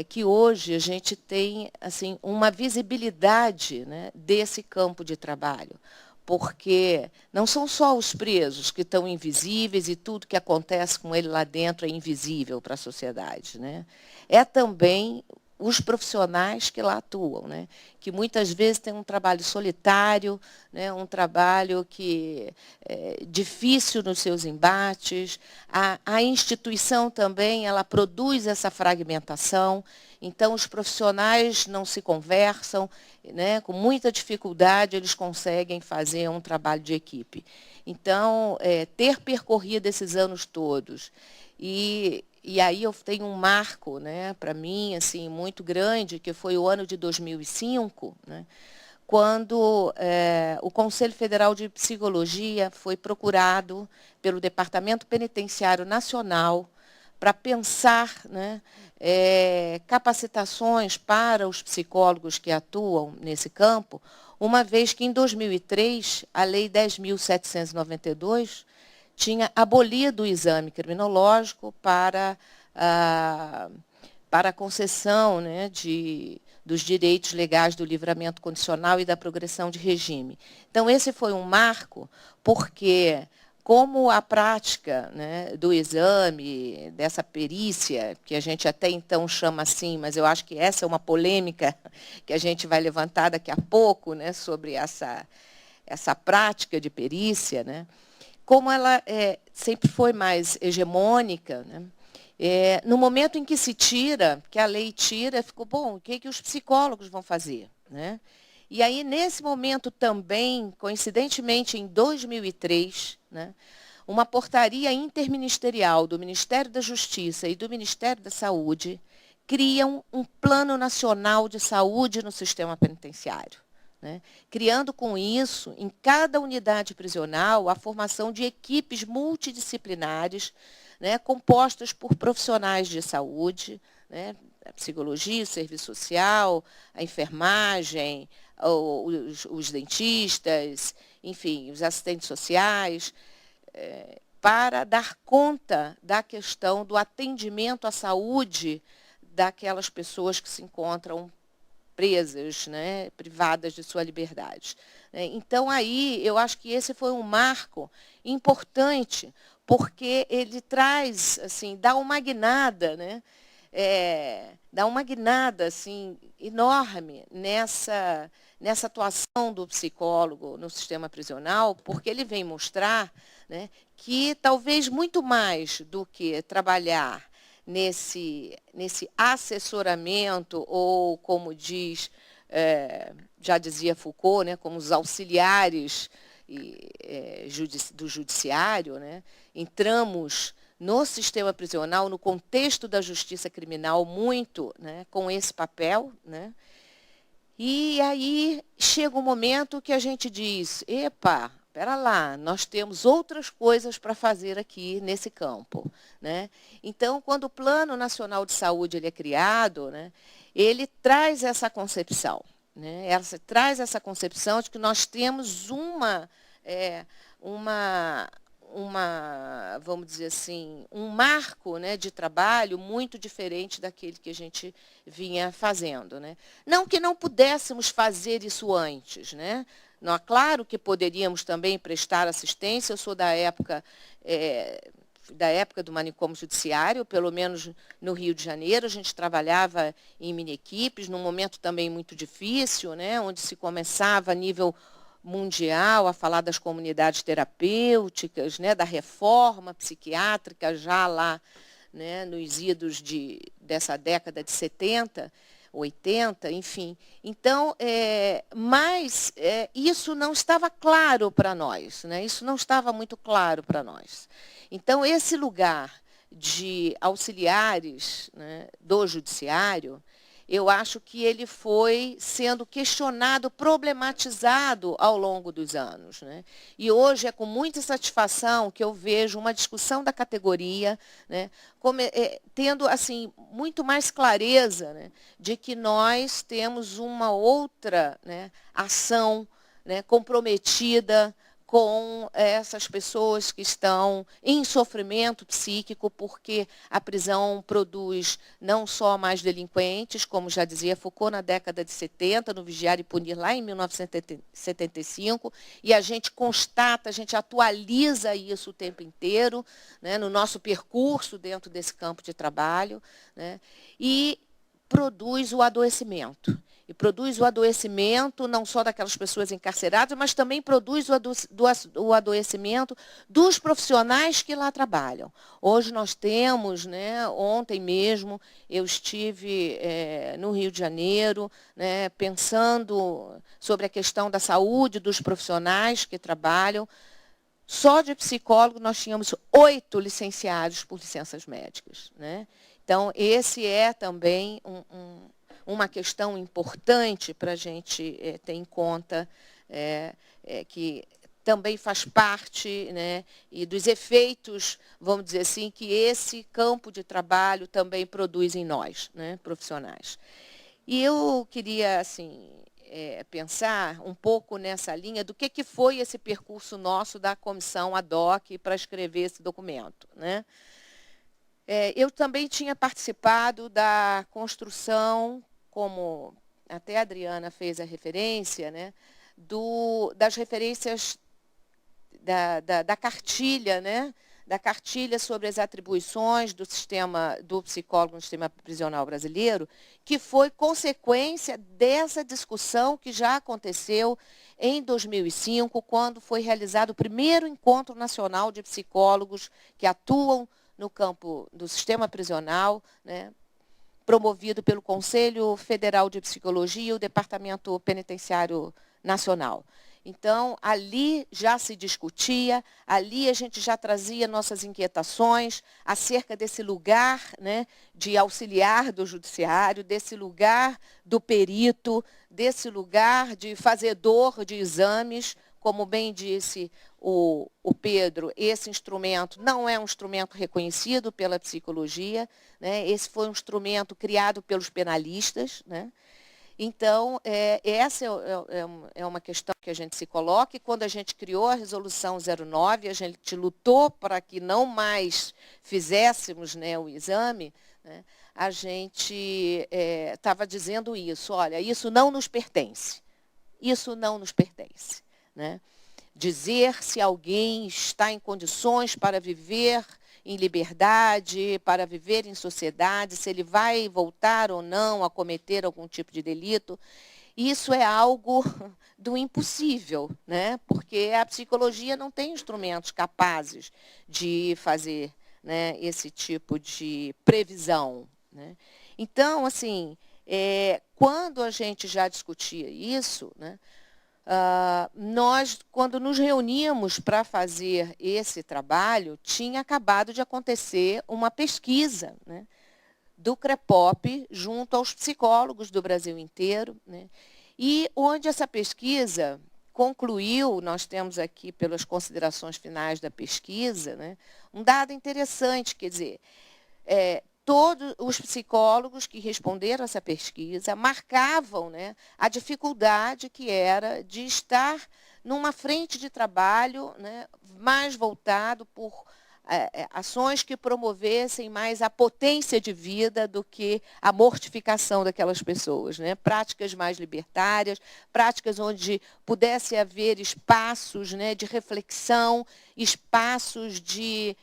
que hoje a gente tem assim, uma visibilidade, né, desse campo de trabalho, porque não são só os presos que estão invisíveis e tudo que acontece com ele lá dentro é invisível para a sociedade, né? É também os profissionais que lá atuam, né, que muitas vezes têm um trabalho solitário, né, um trabalho que é difícil nos seus embates. A instituição também ela produz essa fragmentação, então os profissionais não se conversam, né, com muita dificuldade eles conseguem fazer um trabalho de equipe. Então, ter percorrido esses anos todos e aí eu tenho um marco, né, para mim assim, muito grande, que foi o ano de 2005, né, quando o Conselho Federal de Psicologia foi procurado pelo Departamento Penitenciário Nacional para pensar, né, capacitações para os psicólogos que atuam nesse campo, uma vez que, em 2003, a Lei 10.792 tinha abolido o exame criminológico para a concessão, né, dos direitos legais do livramento condicional e da progressão de regime. Então, esse foi um marco, porque, como a prática, né, do exame, dessa perícia, que a gente até então chama assim, mas eu acho que essa é uma polêmica que a gente vai levantar daqui a pouco, né, sobre essa prática de perícia, né, como ela sempre foi mais hegemônica, né, no momento em que se tira, que a lei tira, ficou, bom, o que os psicólogos vão fazer, né? E aí, nesse momento também, coincidentemente, em 2003, né, uma portaria interministerial do Ministério da Justiça e do Ministério da Saúde criam um Plano Nacional de Saúde no sistema penitenciário, né, criando com isso, em cada unidade prisional, a formação de equipes multidisciplinares, né, compostas por profissionais de saúde, né, a psicologia, o serviço social, a enfermagem, os dentistas, enfim, os assistentes sociais, para dar conta da questão do atendimento à saúde daquelas pessoas que se encontram presas, né, privadas de sua liberdade. Então, aí, eu acho que esse foi um marco importante, porque ele traz, assim, dá uma guinada, né, dá uma guinada assim, enorme nessa atuação do psicólogo no sistema prisional, porque ele vem mostrar, né, que talvez muito mais do que trabalhar nesse assessoramento, ou, como diz, já dizia Foucault, né, como os auxiliares do judiciário, né, entramos no sistema prisional, no contexto da justiça criminal, muito, né, com esse papel, né? E aí chega um momento que a gente diz, epa, espera lá, nós temos outras coisas para fazer aqui nesse campo, né? Então, quando o Plano Nacional de Saúde ele é criado, né, ele traz essa concepção, né? Traz essa concepção de que nós temos vamos dizer assim, um marco, né, de trabalho muito diferente daquele que a gente vinha fazendo, né? Não que não pudéssemos fazer isso antes, né? Não, claro que poderíamos também prestar assistência. Eu sou da época do manicômio judiciário, pelo menos no Rio de Janeiro, a gente trabalhava em mini-equipes, num momento também muito difícil, né, onde se começava a nível mundial a falar das comunidades terapêuticas, né, da reforma psiquiátrica já lá, né, nos idos dessa década de 70, 80, enfim. Então, mas isso não estava claro para nós, né? Isso não estava muito claro para nós. Então, esse lugar de auxiliares, né, do judiciário, eu acho que ele foi sendo questionado, problematizado ao longo dos anos, né? E hoje é com muita satisfação que eu vejo uma discussão da categoria, né, tendo assim, muito mais clareza, né, de que nós temos uma outra, né, ação, né, comprometida com essas pessoas que estão em sofrimento psíquico, porque a prisão produz não só mais delinquentes, como já dizia Foucault na década de 70, no Vigiar e Punir, lá em 1975, e a gente constata, a gente atualiza isso o tempo inteiro, né, no nosso percurso dentro desse campo de trabalho, né, e produz o adoecimento. E produz o adoecimento não só daquelas pessoas encarceradas, mas também produz o adoecimento dos profissionais que lá trabalham. Hoje nós temos, né, ontem mesmo, eu estive no Rio de Janeiro, né, pensando sobre a questão da saúde dos profissionais que trabalham. Só de psicólogo nós tínhamos 8 licenciados por licenças médicas, né? Então, esse é também uma questão importante para a gente ter em conta, que também faz parte, né, e dos efeitos, vamos dizer assim, que esse campo de trabalho também produz em nós, né, profissionais. E eu queria assim, pensar um pouco nessa linha do que foi esse percurso nosso da comissão ad hoc para escrever esse documento, né? Eu também tinha participado da construção, como até a Adriana fez a referência, né, das referências da cartilha, né, da cartilha sobre as atribuições do psicólogo no sistema prisional brasileiro, que foi consequência dessa discussão que já aconteceu em 2005, quando foi realizado o primeiro encontro nacional de psicólogos que atuam no campo do sistema prisional, né, promovido pelo Conselho Federal de Psicologia e o Departamento Penitenciário Nacional. Então, ali já se discutia, ali a gente já trazia nossas inquietações acerca desse lugar, né, de auxiliar do judiciário, desse lugar do perito, desse lugar de fazedor de exames. Como bem disse o Pedro, esse instrumento não é um instrumento reconhecido pela psicologia, né? Esse foi um instrumento criado pelos penalistas, né? Então, essa é uma questão que a gente se coloca, e quando a gente criou a Resolução 09, a gente lutou para que não mais fizéssemos, né, o exame, né? A gente estava dizendo isso, olha, isso não nos pertence, isso não nos pertence, né? Dizer se alguém está em condições para viver em liberdade, para viver em sociedade, se ele vai voltar ou não a cometer algum tipo de delito, isso é algo do impossível, né? Porque a psicologia não tem instrumentos capazes de fazer, né, esse tipo de previsão, né? Então, assim, quando a gente já discutia isso, né, nós, quando nos reuníamos para fazer esse trabalho, tinha acabado de acontecer uma pesquisa, né, do CREPOP junto aos psicólogos do Brasil inteiro, né, e onde essa pesquisa concluiu, nós temos aqui, pelas considerações finais da pesquisa, né, um dado interessante, quer dizer, todos os psicólogos que responderam a essa pesquisa marcavam, né, a dificuldade que era de estar numa frente de trabalho, né, mais voltado por ações que promovessem mais a potência de vida do que a mortificação daquelas pessoas, né? Práticas mais libertárias, práticas onde pudesse haver espaços, né, de reflexão, espaços de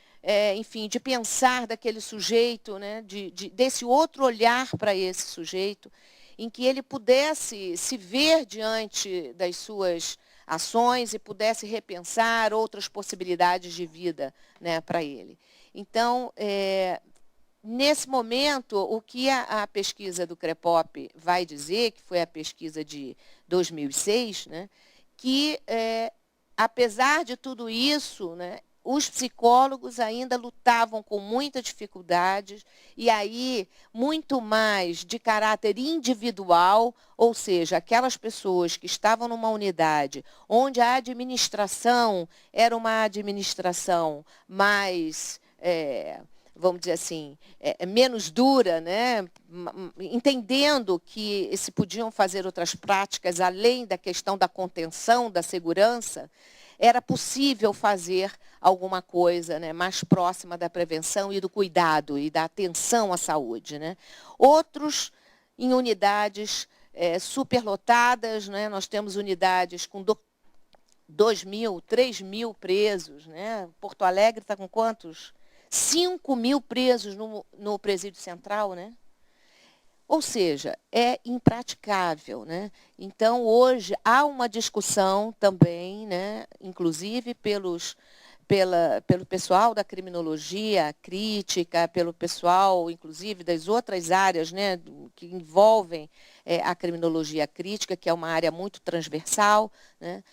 enfim, de pensar daquele sujeito, né, desse outro olhar para esse sujeito, em que ele pudesse se ver diante das suas ações e pudesse repensar outras possibilidades de vida, né, para ele. Então, nesse momento, o que a pesquisa do CREPOP vai dizer, que foi a pesquisa de 2006, né, que, apesar de tudo isso, né, os psicólogos ainda lutavam com muita dificuldade, e aí muito mais de caráter individual, ou seja, aquelas pessoas que estavam numa unidade onde a administração era uma administração mais, vamos dizer assim, menos dura, né? Entendendo que se podiam fazer outras práticas além da questão da contenção, da segurança, era possível fazer alguma coisa, né, mais próxima da prevenção e do cuidado e da atenção à saúde, né? Outros em unidades superlotadas, né? Nós temos unidades com 2.000, 3.000 presos, né? Porto Alegre está com quantos? 5.000 presos no presídio central, né? Ou seja, é impraticável, né? Então, hoje, há uma discussão também, né, inclusive pelo pessoal da criminologia crítica, pelo pessoal, inclusive, das outras áreas, né, que envolvem a criminologia crítica, que é uma área muito transversal, né,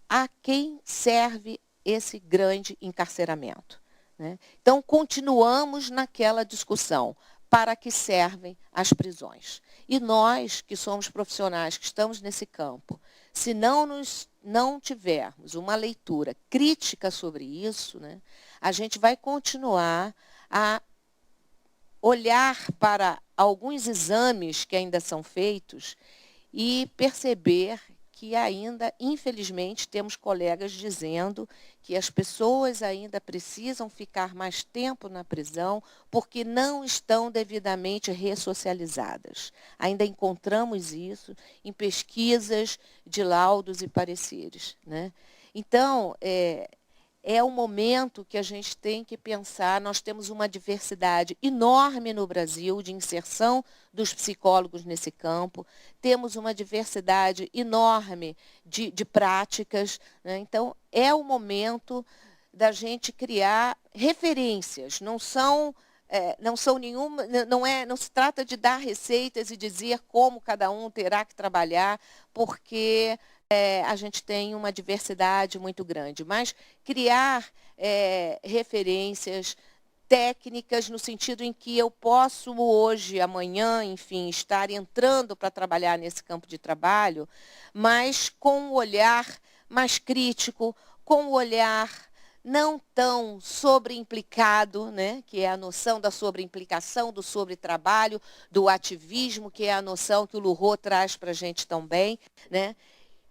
a quem serve esse grande encarceramento, né? Então, continuamos naquela discussão. Para que servem as prisões? E nós, que somos profissionais, que estamos nesse campo, se não tivermos uma leitura crítica sobre isso, né, a gente vai continuar a olhar para alguns exames que ainda são feitos e perceber que ainda, infelizmente, temos colegas dizendo que as pessoas ainda precisam ficar mais tempo na prisão porque não estão devidamente ressocializadas. Ainda encontramos isso em pesquisas de laudos e pareceres, né? Então, é um momento que a gente tem que pensar, nós temos uma diversidade enorme no Brasil de inserção dos psicólogos nesse campo, temos uma diversidade enorme de práticas, né? Então, é o momento da gente criar referências, não se trata de dar receitas e dizer como cada um terá que trabalhar, porque a gente tem uma diversidade muito grande, mas criar referências técnicas no sentido em que eu posso hoje, amanhã, enfim, estar entrando para trabalhar nesse campo de trabalho, mas com um olhar mais crítico, com um olhar não tão sobreimplicado, né, que é a noção da sobreimplicação, do sobretrabalho, do ativismo, que é a noção que o Lurot traz para a gente tão bem, né,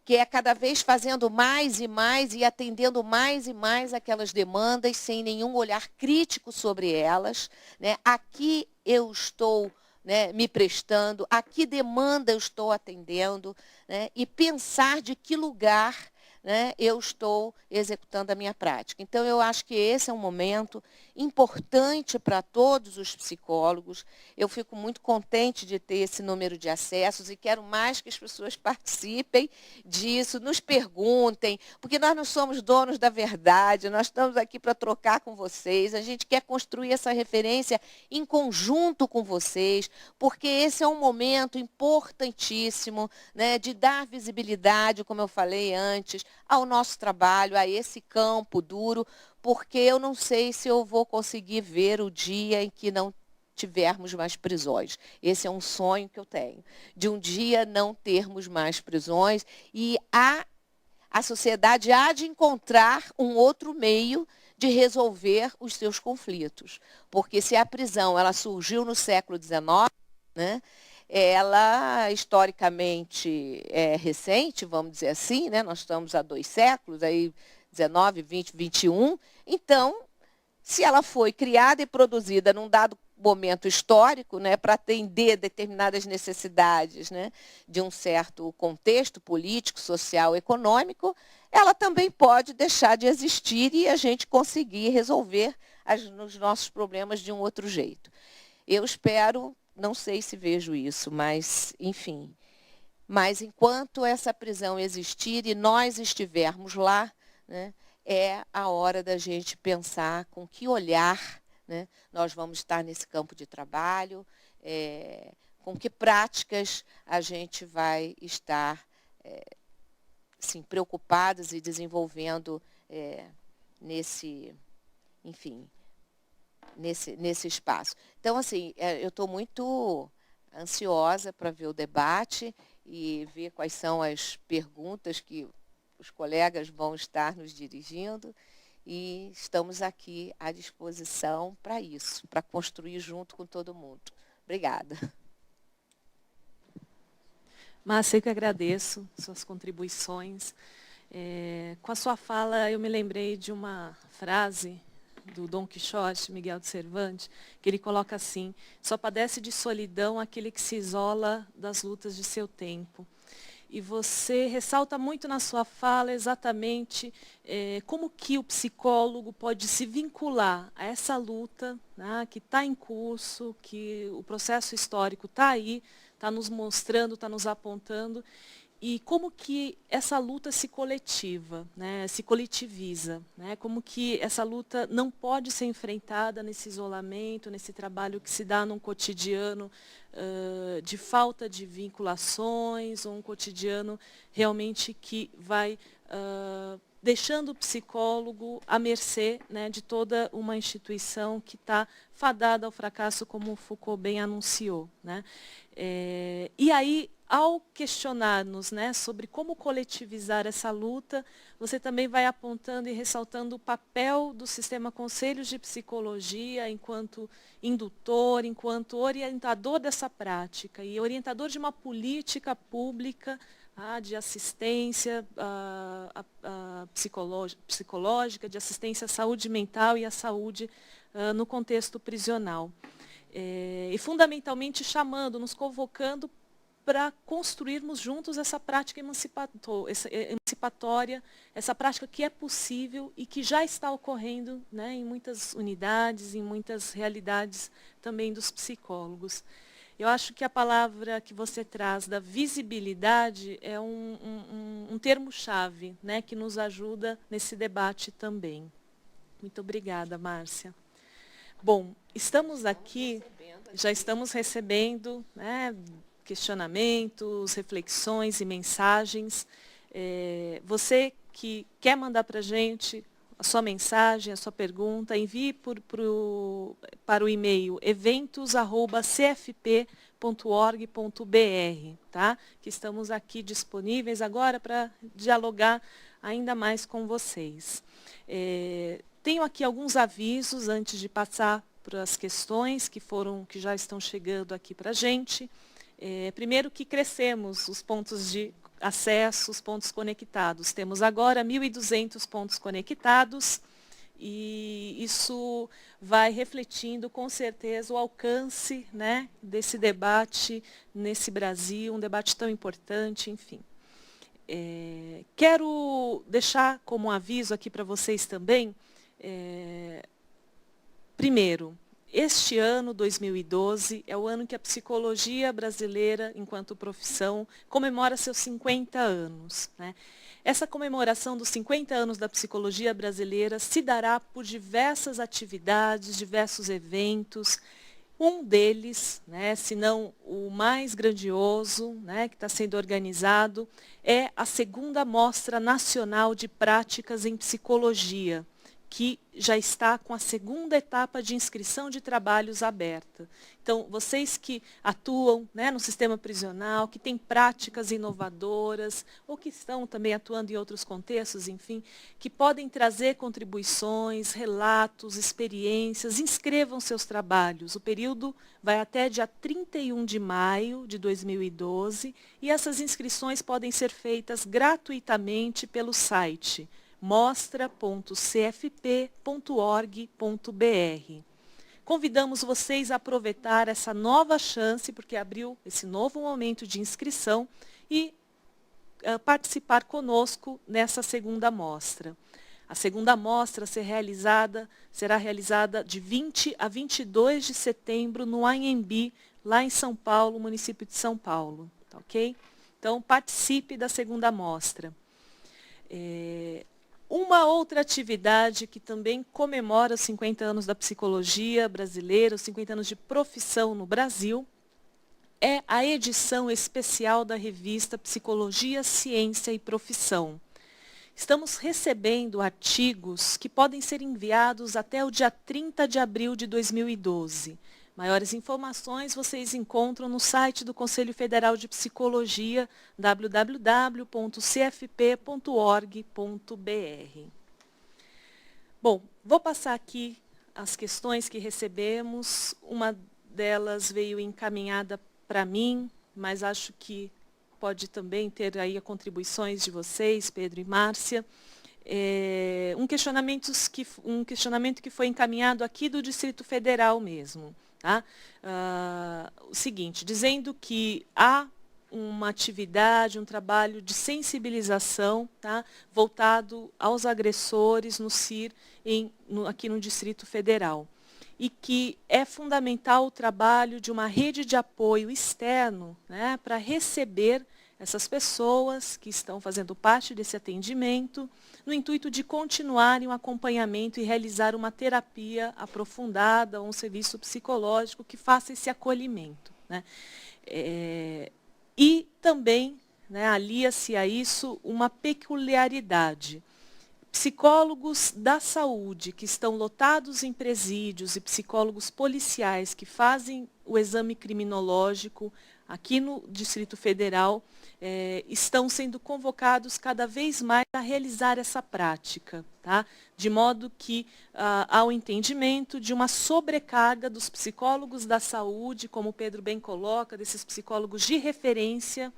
que é cada vez fazendo mais e atendendo mais e mais aquelas demandas sem nenhum olhar crítico sobre elas, né? Aqui eu estou, né, me prestando, a que demanda eu estou atendendo, né? E pensar de que lugar, né, eu estou executando a minha prática. Então, eu acho que esse é um momento importante para todos os psicólogos. Eu fico muito contente de ter esse número de acessos e quero mais que as pessoas participem disso, nos perguntem, porque nós não somos donos da verdade, nós estamos aqui para trocar com vocês, a gente quer construir essa referência em conjunto com vocês, porque esse é um momento importantíssimo, né, de dar visibilidade, como eu falei antes, ao nosso trabalho, a esse campo duro, porque eu não sei se eu vou conseguir ver o dia em que não tivermos mais prisões. Esse é um sonho que eu tenho, de um dia não termos mais prisões e a sociedade há de encontrar um outro meio de resolver os seus conflitos. Porque se a prisão ela surgiu no século XIX, né, ela historicamente é recente, vamos dizer assim, né, nós estamos há 2 séculos, aí 19, 20, 21. Então, se ela foi criada e produzida num dado momento histórico, né, para atender determinadas necessidades, né, de um certo contexto político, social, econômico, ela também pode deixar de existir e a gente conseguir resolver os nossos problemas de um outro jeito. Eu espero, não sei se vejo isso, mas, enfim. Mas enquanto essa prisão existir e nós estivermos lá, né, é a hora da gente pensar com que olhar, né, nós vamos estar nesse campo de trabalho, com que práticas a gente vai estar assim, preocupados e desenvolvendo enfim, nesse espaço. Então, assim, eu estou muito ansiosa para ver o debate e ver quais são as perguntas que os colegas vão estar nos dirigindo, e estamos aqui à disposição para isso, para construir junto com todo mundo. Obrigada. Márcia, eu que agradeço suas contribuições. Com a sua fala, eu me lembrei de uma frase do Dom Quixote, Miguel de Cervantes, que ele coloca assim: só padece de solidão aquele que se isola das lutas de seu tempo. E você ressalta muito na sua fala exatamente como que o psicólogo pode se vincular a essa luta, né, que está em curso, que o processo histórico está aí, está nos mostrando, está nos apontando, e como que essa luta se coletiva, né, se coletiviza, né, como que essa luta não pode ser enfrentada nesse isolamento, nesse trabalho que se dá num cotidiano de falta de vinculações, ou um cotidiano realmente que vai deixando o psicólogo à mercê, né, de toda uma instituição que está fadada ao fracasso, como o Foucault bem anunciou, né. E aí, ao questionar-nos, né, sobre como coletivizar essa luta, você também vai apontando e ressaltando o papel do sistema Conselhos de Psicologia enquanto indutor, enquanto orientador dessa prática e orientador de uma política pública de assistência psicológica, de assistência à saúde mental e à saúde no contexto prisional. E fundamentalmente chamando, nos convocando para construirmos juntos essa prática emancipatória, essa prática que é possível e que já está ocorrendo, né, em muitas unidades, em muitas realidades também dos psicólogos. Eu acho que a palavra que você traz da visibilidade é um termo-chave, né, que nos ajuda nesse debate também. Muito obrigada, Márcia. Bom, estamos aqui, já estamos recebendo, né, questionamentos, reflexões e mensagens. Você que quer mandar para a gente a sua mensagem, a sua pergunta, envie para o e-mail eventos@cfp.org.br, tá? Que estamos aqui disponíveis agora para dialogar ainda mais com vocês. Tenho aqui alguns avisos antes de passar para as questões que já estão chegando aqui para a gente. Primeiro que crescemos os pontos de acesso, os pontos conectados. Temos agora 1.200 pontos conectados e isso vai refletindo com certeza o alcance, né, desse debate nesse Brasil, um debate tão importante, enfim. Quero deixar como aviso aqui para vocês também Primeiro, este ano, 2012, é o ano que a psicologia brasileira, enquanto profissão, comemora seus 50 anos, né? Essa comemoração dos 50 anos da psicologia brasileira se dará por diversas atividades, diversos eventos. Um deles, né, se não o mais grandioso, né, que está sendo organizado, é a segunda Mostra Nacional de Práticas em Psicologia, que já está com a segunda etapa de inscrição de trabalhos aberta. Então, vocês que atuam, né, no sistema prisional, que têm práticas inovadoras, ou que estão também atuando em outros contextos, enfim, que podem trazer contribuições, relatos, experiências, inscrevam seus trabalhos. O período vai até dia 31 de maio de 2012, e essas inscrições podem ser feitas gratuitamente pelo site mostra.cfp.org.br. Convidamos vocês a aproveitar essa nova chance, porque abriu esse novo momento de inscrição, e participar conosco nessa segunda mostra. A segunda mostra será realizada de 20 a 22 de setembro no Anhembi, lá em São Paulo, município de São Paulo. Tá, ok? Então, participe da segunda mostra. Uma outra atividade que também comemora os 50 anos da psicologia brasileira, os 50 anos de profissão no Brasil, é a edição especial da revista Psicologia, Ciência e Profissão. Estamos recebendo artigos que podem ser enviados até o dia 30 de abril de 2012. Maiores informações vocês encontram no site do Conselho Federal de Psicologia, www.cfp.org.br. Bom, vou passar aqui as questões que recebemos. Uma delas veio encaminhada para mim, mas acho que pode também ter aí contribuições de vocês, Pedro e Márcia. Um questionamento que foi encaminhado aqui do Distrito Federal mesmo. Tá? O seguinte, dizendo que há uma atividade, um trabalho de sensibilização, tá, voltado aos agressores no CIR, aqui no Distrito Federal. E que é fundamental o trabalho de uma rede de apoio externo, né, para receber essas pessoas que estão fazendo parte desse atendimento, no intuito de continuarem o acompanhamento e realizar uma terapia aprofundada, um serviço psicológico que faça esse acolhimento, né? E também, né, alia-se a isso uma peculiaridade. Psicólogos da saúde que estão lotados em presídios e psicólogos policiais que fazem o exame criminológico aqui no Distrito Federal estão sendo convocados cada vez mais a realizar essa prática, tá? De modo que há o entendimento de uma sobrecarga dos psicólogos da saúde, como o Pedro bem coloca, desses psicólogos de referência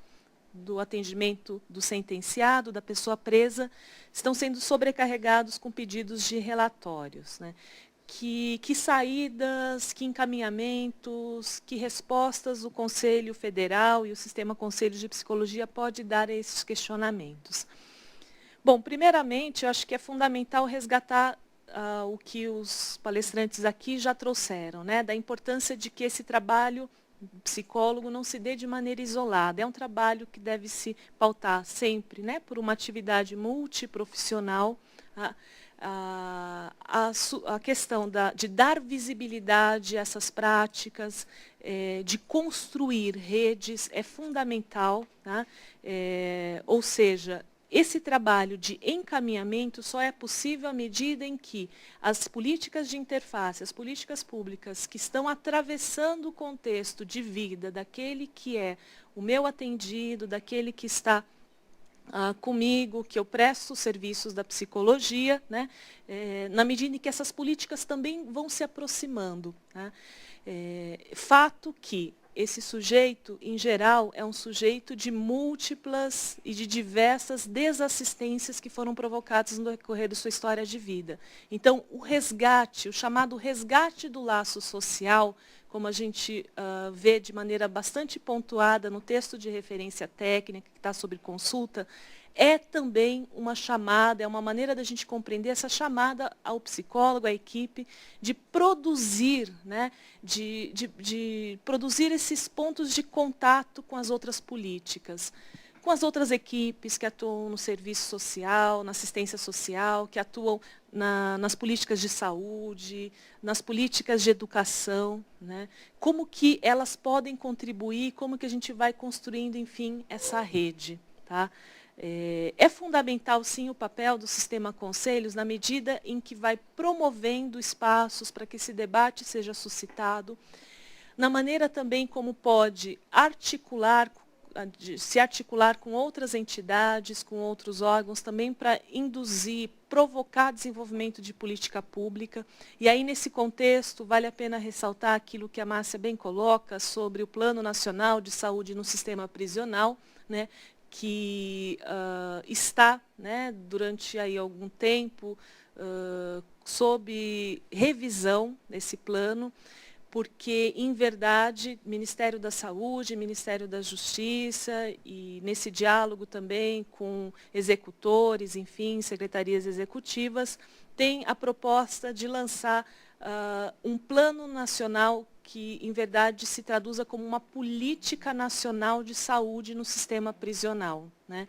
do atendimento do sentenciado, da pessoa presa, estão sendo sobrecarregados com pedidos de relatórios, né? Que saídas, que encaminhamentos, que respostas o Conselho Federal e o Sistema Conselho de Psicologia pode dar a esses questionamentos? Bom, primeiramente, eu acho que é fundamental resgatar o que os palestrantes aqui já trouxeram, né? Da importância de que esse trabalho psicólogo não se dê de maneira isolada. É um trabalho que deve se pautar sempre, né, por uma atividade multiprofissional. A questão de dar visibilidade a essas práticas, de construir redes, é fundamental. Tá? Ou seja, esse trabalho de encaminhamento só é possível à medida em que as políticas de interface, as políticas públicas que estão atravessando o contexto de vida daquele que é o meu atendido, daquele que está comigo, que eu presto serviços da psicologia, né? Na medida em que essas políticas também vão se aproximando. Né? Fato que esse sujeito, em geral, é um sujeito de múltiplas e de diversas desassistências que foram provocadas no decorrer de sua história de vida. Então, o resgate, o chamado resgate do laço social, como a gente vê de maneira bastante pontuada no texto de referência técnica que está sob consulta, é também uma chamada, é uma maneira da gente compreender essa chamada ao psicólogo, à equipe, de produzir, né, de produzir esses pontos de contato com as outras políticas, com as outras equipes que atuam no serviço social, na assistência social, que atuam nas políticas de saúde, nas políticas de educação, né? Como que elas podem contribuir, como que a gente vai construindo, enfim, essa rede. Tá? É fundamental, sim, o papel do sistema conselhos na medida em que vai promovendo espaços para que esse debate seja suscitado, na maneira também como pode se articular com outras entidades, com outros órgãos, também para induzir, provocar desenvolvimento de política pública. E aí, nesse contexto, vale a pena ressaltar aquilo que a Márcia bem coloca sobre o Plano Nacional de Saúde no Sistema Prisional, né, que está, né, durante aí algum tempo, sob revisão desse plano, porque, em verdade, Ministério da Saúde, Ministério da Justiça, e nesse diálogo também com executores, enfim, secretarias executivas, tem a proposta de lançar um plano nacional que, em verdade, se traduza como uma política nacional de saúde no sistema prisional, né?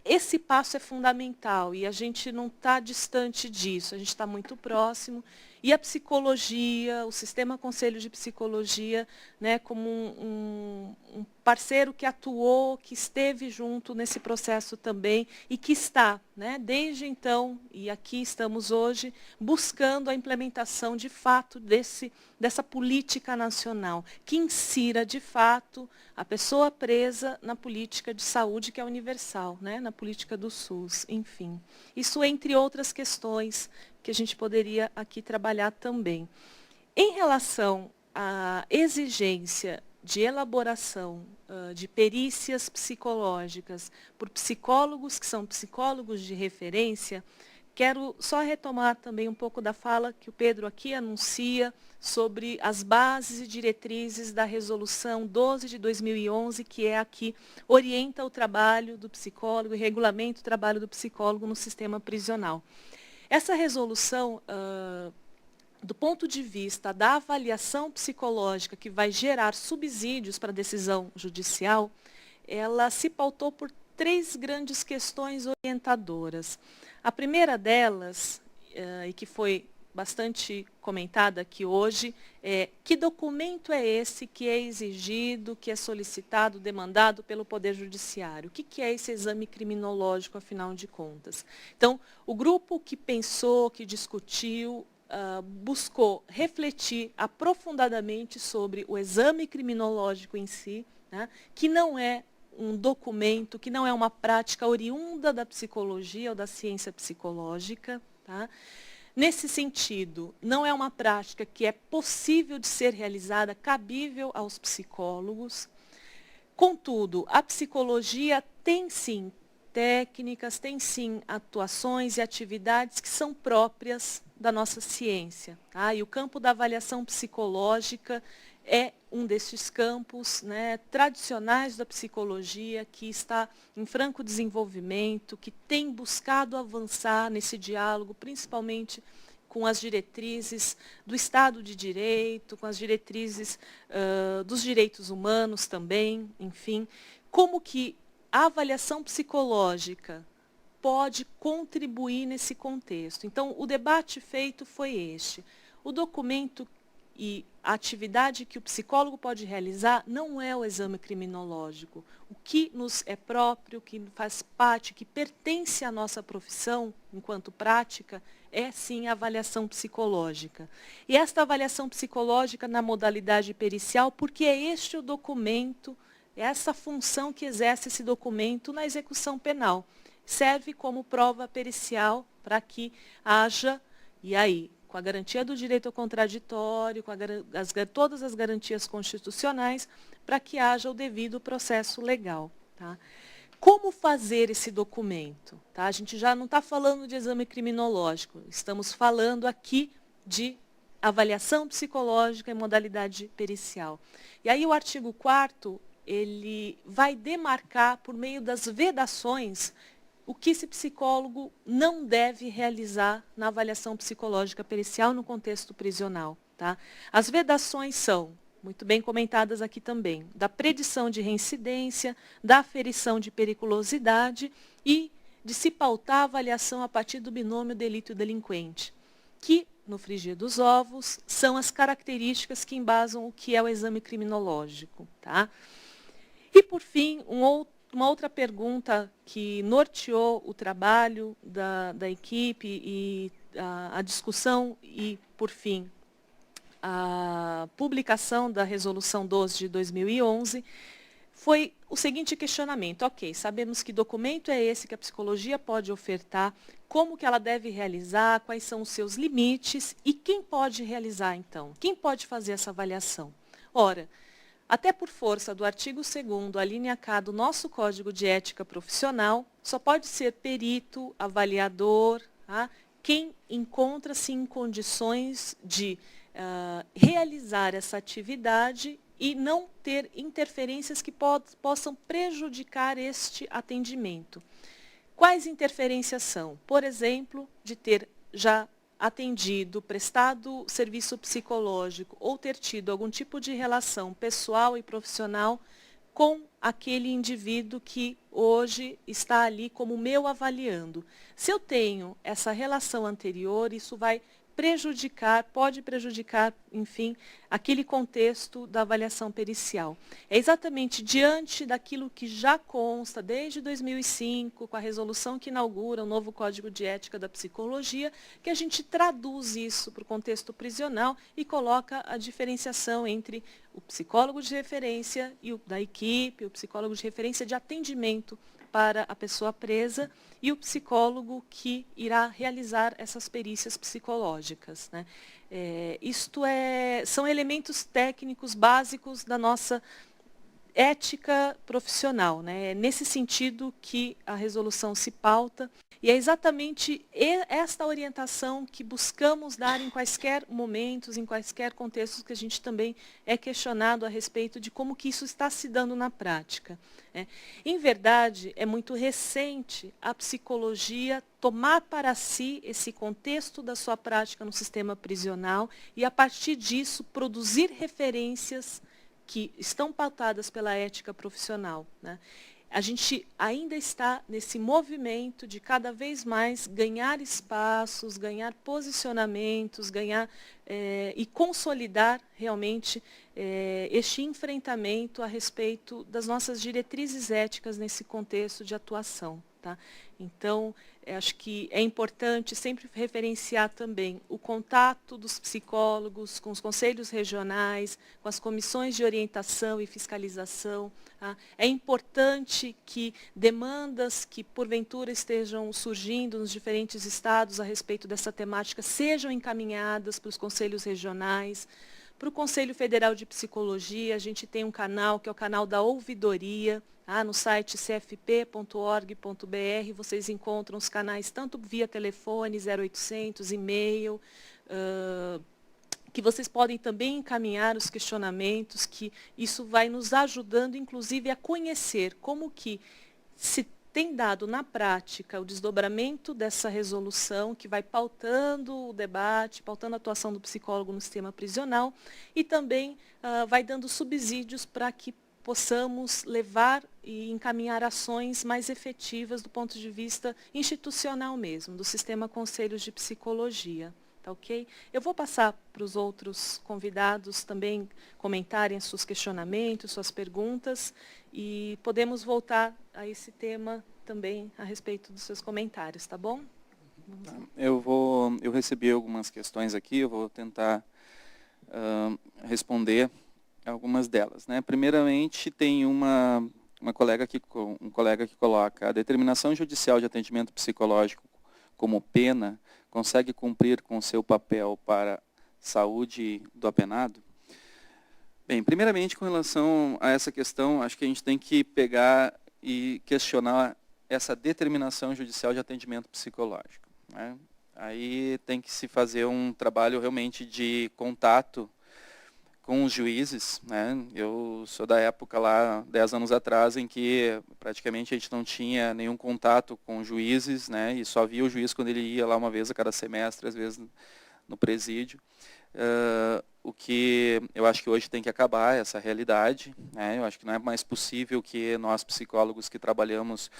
Esse passo é fundamental e a gente não está distante disso, a gente está muito próximo. E a psicologia, o Sistema Conselho de Psicologia, né, como um parceiro que atuou, que esteve junto nesse processo também e que está, né, desde então, e aqui estamos hoje, buscando a implementação de fato dessa política nacional, que insira de fato a pessoa presa na política de saúde, que é universal, né, na política do SUS, enfim. Isso entre outras questões que a gente poderia aqui trabalhar também. Em relação à exigência de elaboração de perícias psicológicas por psicólogos que são psicólogos de referência, quero só retomar também um pouco da fala que o Pedro aqui anuncia sobre as bases e diretrizes da Resolução 12 de 2011, que é a que orienta o trabalho do psicólogo e regulamenta o trabalho do psicólogo no sistema prisional. Essa resolução, do ponto de vista da avaliação psicológica que vai gerar subsídios para a decisão judicial, ela se pautou por 3 grandes questões orientadoras. A primeira delas, e que foi bastante comentada aqui hoje, é que documento é esse que é exigido, que é solicitado, demandado pelo Poder Judiciário? O que é esse exame criminológico, afinal de contas? Então, o grupo que pensou, que discutiu, buscou refletir aprofundadamente sobre o exame criminológico em si, né, que não é um documento, que não é uma prática oriunda da psicologia ou da ciência psicológica. Tá? Nesse sentido, não é uma prática que é possível de ser realizada, cabível aos psicólogos. Contudo, a psicologia tem sim técnicas, tem sim atuações e atividades que são próprias da nossa ciência. Tá? E o campo da avaliação psicológica é um desses campos, né, tradicionais da psicologia, que está em franco desenvolvimento, que tem buscado avançar nesse diálogo, principalmente com as diretrizes do Estado de Direito, com as diretrizes dos direitos humanos também, enfim. Como que a avaliação psicológica pode contribuir nesse contexto? Então, o debate feito foi este. O documento e a atividade que o psicólogo pode realizar não é o exame criminológico. O que nos é próprio, que faz parte, que pertence à nossa profissão, enquanto prática, é sim a avaliação psicológica. E esta avaliação psicológica na modalidade pericial, porque é este o documento, é essa função que exerce esse documento na execução penal. Serve como prova pericial para que haja, e aí, com a garantia do direito ao contraditório, com todas as garantias constitucionais, para que haja o devido processo legal. Tá? Como fazer esse documento? Tá? A gente já não está falando de exame criminológico, estamos falando aqui de avaliação psicológica em modalidade pericial. E aí o artigo 4º ele vai demarcar, por meio das vedações, o que esse psicólogo não deve realizar na avaliação psicológica pericial no contexto prisional. Tá? As vedações são, muito bem comentadas aqui também, da predição de reincidência, da aferição de periculosidade e de se pautar a avaliação a partir do binômio delito e delinquente, que, no frigir dos ovos, são as características que embasam o que é o exame criminológico. Tá? E, por fim, uma outra pergunta que norteou o trabalho da equipe e a discussão e, por fim, a publicação da Resolução 12 de 2011 foi o seguinte questionamento: ok, sabemos que documento é esse que a psicologia pode ofertar, como que ela deve realizar, quais são os seus limites e quem pode realizar, então? Quem pode fazer essa avaliação? Ora, até por força do artigo 2º, a linha K do nosso Código de Ética Profissional, só pode ser perito, avaliador, tá? Quem encontra-se em condições de realizar essa atividade e não ter interferências que possam prejudicar este atendimento. Quais interferências são? Por exemplo, de ter já atendido, prestado serviço psicológico ou ter tido algum tipo de relação pessoal e profissional com aquele indivíduo que hoje está ali como meu avaliando. Se eu tenho essa relação anterior, isso vai pode prejudicar, enfim, aquele contexto da avaliação pericial. É exatamente diante daquilo que já consta desde 2005, com a resolução que inaugura o novo Código de Ética da Psicologia, que a gente traduz isso para o contexto prisional e coloca a diferenciação entre o psicólogo de referência da equipe, o psicólogo de referência de atendimento para a pessoa presa e o psicólogo que irá realizar essas perícias psicológicas. Né? São elementos técnicos básicos da nossa ética profissional. Né? É nesse sentido que a resolução se pauta e é exatamente esta orientação que buscamos dar em quaisquer momentos, em quaisquer contextos que a gente também é questionado a respeito de como que isso está se dando na prática. Em verdade, é muito recente a psicologia tomar para si esse contexto da sua prática no sistema prisional e, a partir disso, produzir referências que estão pautadas pela ética profissional. Né? A gente ainda está nesse movimento de cada vez mais ganhar espaços, ganhar posicionamentos, e consolidar realmente este enfrentamento a respeito das nossas diretrizes éticas nesse contexto de atuação. Tá? Então, acho que é importante sempre referenciar também o contato dos psicólogos com os conselhos regionais, com as comissões de orientação e fiscalização. Tá? É importante que demandas que, porventura, estejam surgindo nos diferentes estados a respeito dessa temática sejam encaminhadas para os conselhos regionais. Para o Conselho Federal de Psicologia, a gente tem um canal, que é o canal da ouvidoria, no site cfp.org.br, vocês encontram os canais tanto via telefone, 0800, e-mail, que vocês podem também encaminhar os questionamentos, que isso vai nos ajudando, inclusive, a conhecer como que se tem dado na prática o desdobramento dessa resolução, que vai pautando o debate, pautando a atuação do psicólogo no sistema prisional, e também vai dando subsídios para que possamos levar e encaminhar ações mais efetivas do ponto de vista institucional mesmo, do sistema Conselhos de Psicologia. Tá ok? Eu vou passar para os outros convidados também comentarem seus questionamentos, suas perguntas, e podemos voltar a esse tema também a respeito dos seus comentários, tá bom? Eu recebi algumas questões aqui, eu vou tentar responder algumas delas. Né? Primeiramente, tem um colega que coloca: a determinação judicial de atendimento psicológico como pena consegue cumprir com seu papel para a saúde do apenado? Bem, primeiramente, com relação a essa questão, acho que a gente tem que pegar e questionar essa determinação judicial de atendimento psicológico. Né? Aí tem que se fazer um trabalho realmente de contato com os juízes, né? Eu sou da época lá, 10 anos atrás, em que praticamente a gente não tinha nenhum contato com juízes, né? E só via o juiz quando ele ia lá uma vez a cada semestre, às vezes no presídio. O que eu acho que hoje tem que acabar, essa realidade, né? Eu acho que não é mais possível que nós, psicólogos que trabalhamos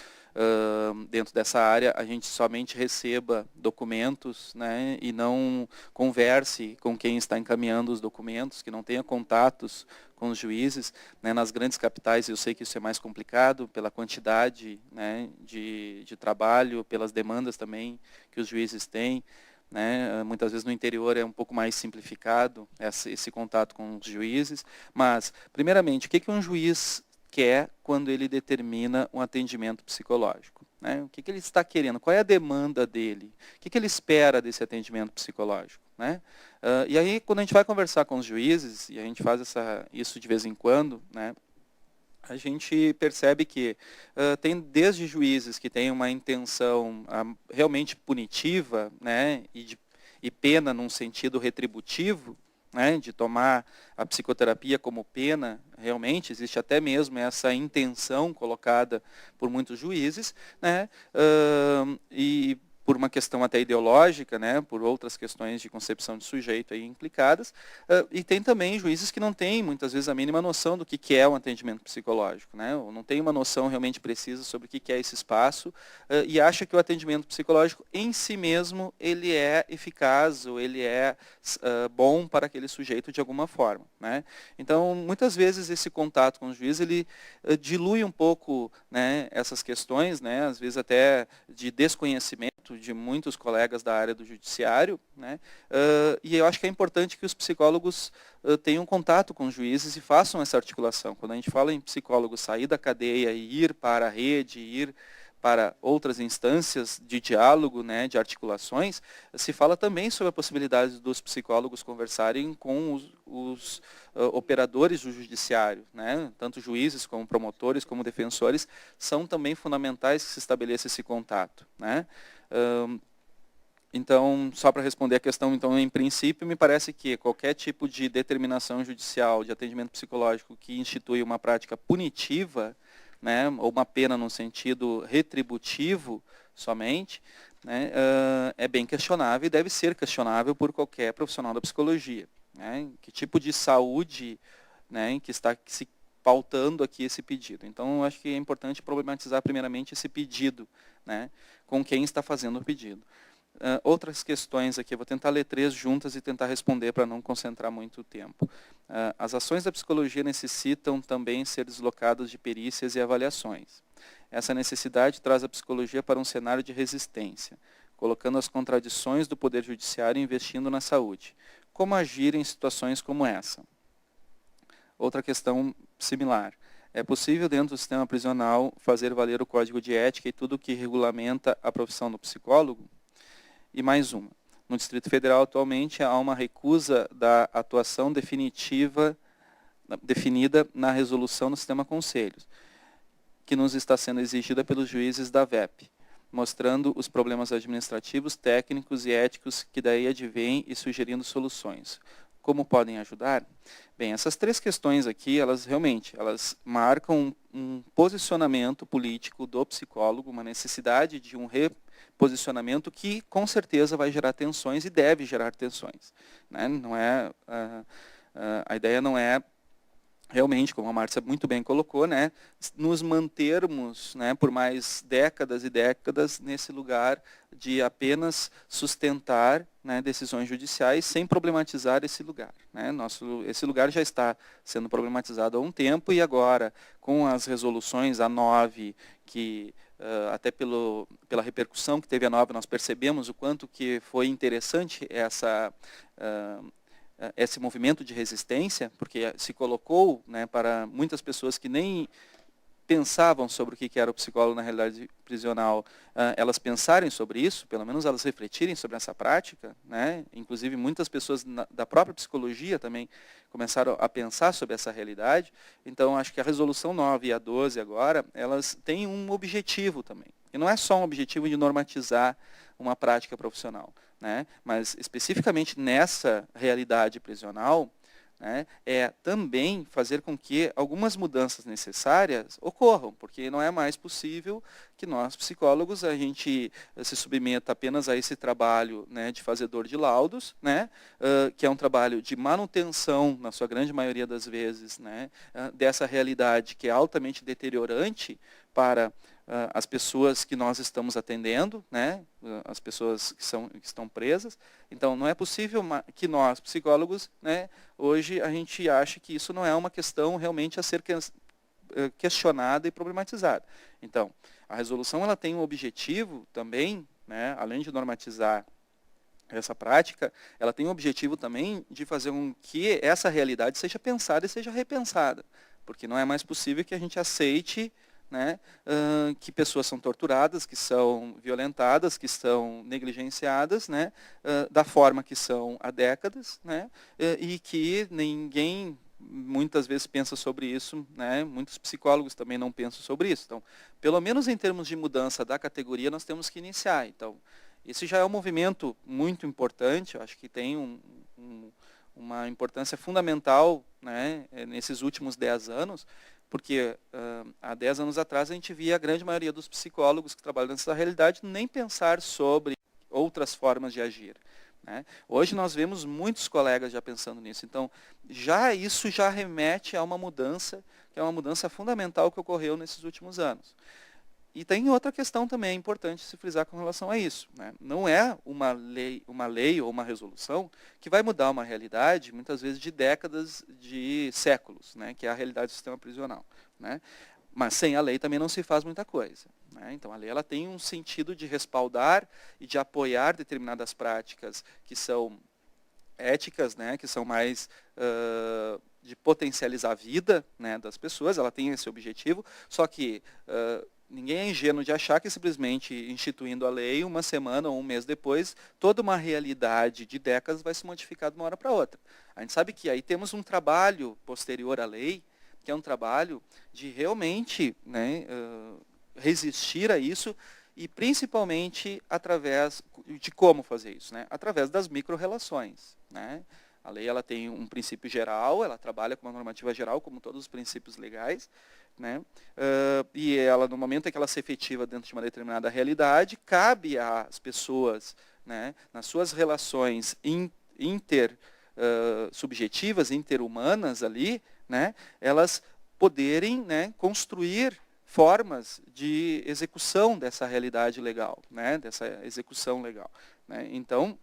dentro dessa área, a gente somente receba documentos, né? E não converse com quem está encaminhando os documentos, que não tenha contatos com os juízes, né? Nas grandes capitais eu sei que isso é mais complicado pela quantidade, né, de trabalho, pelas demandas também que os juízes têm. Né? Muitas vezes no interior é um pouco mais simplificado esse contato com os juízes, mas, primeiramente, o que um juiz quer quando ele determina um atendimento psicológico? Né? O que ele está querendo? Qual é a demanda dele? O que ele espera desse atendimento psicológico? Né? E aí, quando a gente vai conversar com os juízes, e a gente faz isso de vez em quando, né? A gente percebe que tem desde juízes que têm uma intenção realmente punitiva, né, e pena num sentido retributivo, né, de tomar a psicoterapia como pena, realmente, existe até mesmo essa intenção colocada por muitos juízes, né, e por uma questão até ideológica, né, por outras questões de concepção de sujeito aí implicadas, e tem também juízes que não têm, muitas vezes, a mínima noção do que é um atendimento psicológico, né, ou não tem uma noção realmente precisa sobre o que é esse espaço, e acha que o atendimento psicológico em si mesmo, ele é eficaz, ou ele é bom para aquele sujeito de alguma forma, né. Então, muitas vezes, esse contato com o juiz, ele dilui um pouco, né, essas questões, né, às vezes até de desconhecimento de muitos colegas da área do judiciário, né? E eu acho que é importante que os psicólogos tenham contato com os juízes e façam essa articulação. Quando a gente fala em psicólogo sair da cadeia e ir para a rede, ir para outras instâncias de diálogo, né, de articulações, se fala também sobre a possibilidade dos psicólogos conversarem com os operadores do judiciário, né, tanto juízes como promotores, como defensores, são também fundamentais que se estabeleça esse contato, né. Então, só para responder a questão, então, em princípio, me parece que qualquer tipo de determinação judicial de atendimento psicológico que institui uma prática punitiva, né, ou uma pena no sentido retributivo somente, né, é bem questionável e deve ser questionável por qualquer profissional da psicologia. Né, que tipo de saúde, né, que está se pautando aqui esse pedido. Então, eu acho que é importante problematizar primeiramente esse pedido, né, com quem está fazendo o pedido. Outras questões aqui, eu vou tentar ler 3 juntas e tentar responder para não concentrar muito o tempo. As ações da psicologia necessitam também ser deslocadas de perícias e avaliações. Essa necessidade traz a psicologia para um cenário de resistência, colocando as contradições do poder judiciário e investindo na saúde. Como agir em situações como essa? Outra questão similar. É possível, dentro do sistema prisional, fazer valer o código de ética e tudo o que regulamenta a profissão do psicólogo? E mais uma. No Distrito Federal, atualmente, há uma recusa da atuação definida na resolução do sistema conselhos, que nos está sendo exigida pelos juízes da VEP, mostrando os problemas administrativos, técnicos e éticos que daí advêm e sugerindo soluções. Como podem ajudar? Bem, essas 3 questões aqui, elas marcam um posicionamento político do psicólogo, uma necessidade de um reposicionamento que, com certeza, vai gerar tensões e deve gerar tensões. Né? Não é, a ideia não é realmente, como a Márcia muito bem colocou, né, nos mantermos, né, por mais décadas e décadas nesse lugar de apenas sustentar, né, decisões judiciais sem problematizar esse lugar. Né? Esse lugar já está sendo problematizado há um tempo e agora, com as resoluções, a 9, que até pela repercussão que teve a 9, nós percebemos o quanto que foi interessante esse movimento de resistência, porque se colocou, né, para muitas pessoas que nem pensavam sobre o que era o psicólogo na realidade prisional, elas pensarem sobre isso, pelo menos elas refletirem sobre essa prática, né? Inclusive muitas pessoas da própria psicologia também começaram a pensar sobre essa realidade. Então, acho que a resolução 9 e a 12 agora, elas têm um objetivo também. E não é só um objetivo de normatizar uma prática profissional, né? Mas especificamente nessa realidade prisional, né, é também fazer com que algumas mudanças necessárias ocorram, porque não é mais possível que nós, psicólogos, a gente se submeta apenas a esse trabalho, né, de fazedor de laudos, né, que é um trabalho de manutenção, na sua grande maioria das vezes, né, dessa realidade que é altamente deteriorante para as pessoas que nós estamos atendendo, né, as pessoas que estão presas. Então, não é possível que nós, psicólogos, né, hoje a gente ache que isso não é uma questão realmente a ser questionada e problematizada. Então, a resolução ela tem um objetivo também, né, além de normatizar essa prática, ela tem o objetivo também de fazer com que essa realidade seja pensada e seja repensada, porque não é mais possível que a gente aceite, né, que pessoas são torturadas, que são violentadas, que são negligenciadas, né, da forma que são há décadas, né, e que ninguém muitas vezes pensa sobre isso, né, muitos psicólogos também não pensam sobre isso. Então, pelo menos em termos de mudança da categoria, nós temos que iniciar. Então, esse já é um movimento muito importante, eu acho que tem uma importância fundamental, né, nesses últimos 10 anos, porque há 10 anos atrás a gente via a grande maioria dos psicólogos que trabalham nessa realidade nem pensar sobre outras formas de agir, né? Hoje nós vemos muitos colegas já pensando nisso. Então, isso já remete a uma mudança, que é uma mudança fundamental que ocorreu nesses últimos anos. E tem outra questão também importante se frisar com relação a isso, né? Não é uma lei ou uma resolução que vai mudar uma realidade, muitas vezes de décadas, de séculos, né? Que é a realidade do sistema prisional, né? Mas sem a lei também não se faz muita coisa, né? Então a lei ela tem um sentido de respaldar e de apoiar determinadas práticas que são éticas, né? Que são mais de potencializar a vida, né, das pessoas. Ela tem esse objetivo, só que ninguém é ingênuo de achar que simplesmente instituindo a lei, uma semana ou um mês depois, toda uma realidade de décadas vai se modificar de uma hora para outra. A gente sabe que aí temos um trabalho posterior à lei, que é um trabalho de realmente, né, resistir a isso, e principalmente através de como fazer isso, né? Através das micro-relações, né? A lei ela tem um princípio geral, ela trabalha com uma normativa geral, como todos os princípios legais, né? E ela, no momento em que ela se efetiva dentro de uma determinada realidade, cabe às pessoas, né, nas suas relações subjetivas, interhumanas ali, né, elas poderem, né, construir formas de execução dessa realidade legal, né, dessa execução legal, né? Então,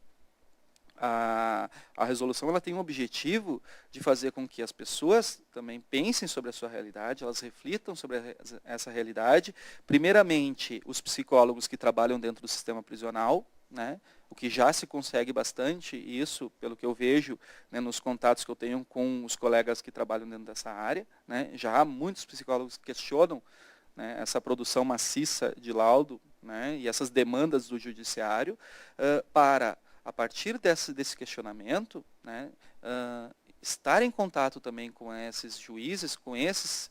a resolução ela tem um objetivo de fazer com que as pessoas também pensem sobre a sua realidade, elas reflitam sobre essa realidade. Primeiramente, os psicólogos que trabalham dentro do sistema prisional, né, o que já se consegue bastante, isso pelo que eu vejo, né, nos contatos que eu tenho com os colegas que trabalham dentro dessa área, né, já há muitos psicólogos que questionam, né, essa produção maciça de laudo, né, e essas demandas do judiciário para, a partir desse questionamento, né, estar em contato também com esses juízes, com esses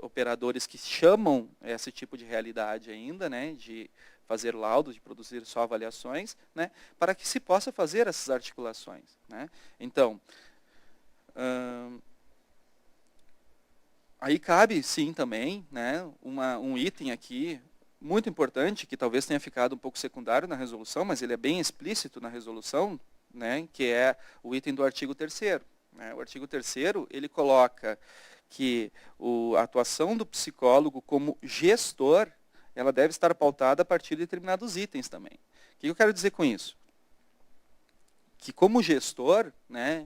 operadores que chamam esse tipo de realidade ainda, né, de fazer laudos, de produzir só avaliações, né, para que se possa fazer essas articulações, né? Então, aí cabe, sim, também, né, um item aqui muito importante, que talvez tenha ficado um pouco secundário na resolução, mas ele é bem explícito na resolução, né, que é o item do artigo 3º. Né? O artigo 3º, ele coloca que a atuação do psicólogo como gestor, ela deve estar pautada a partir de determinados itens também. O que eu quero dizer com isso? Que como gestor, né,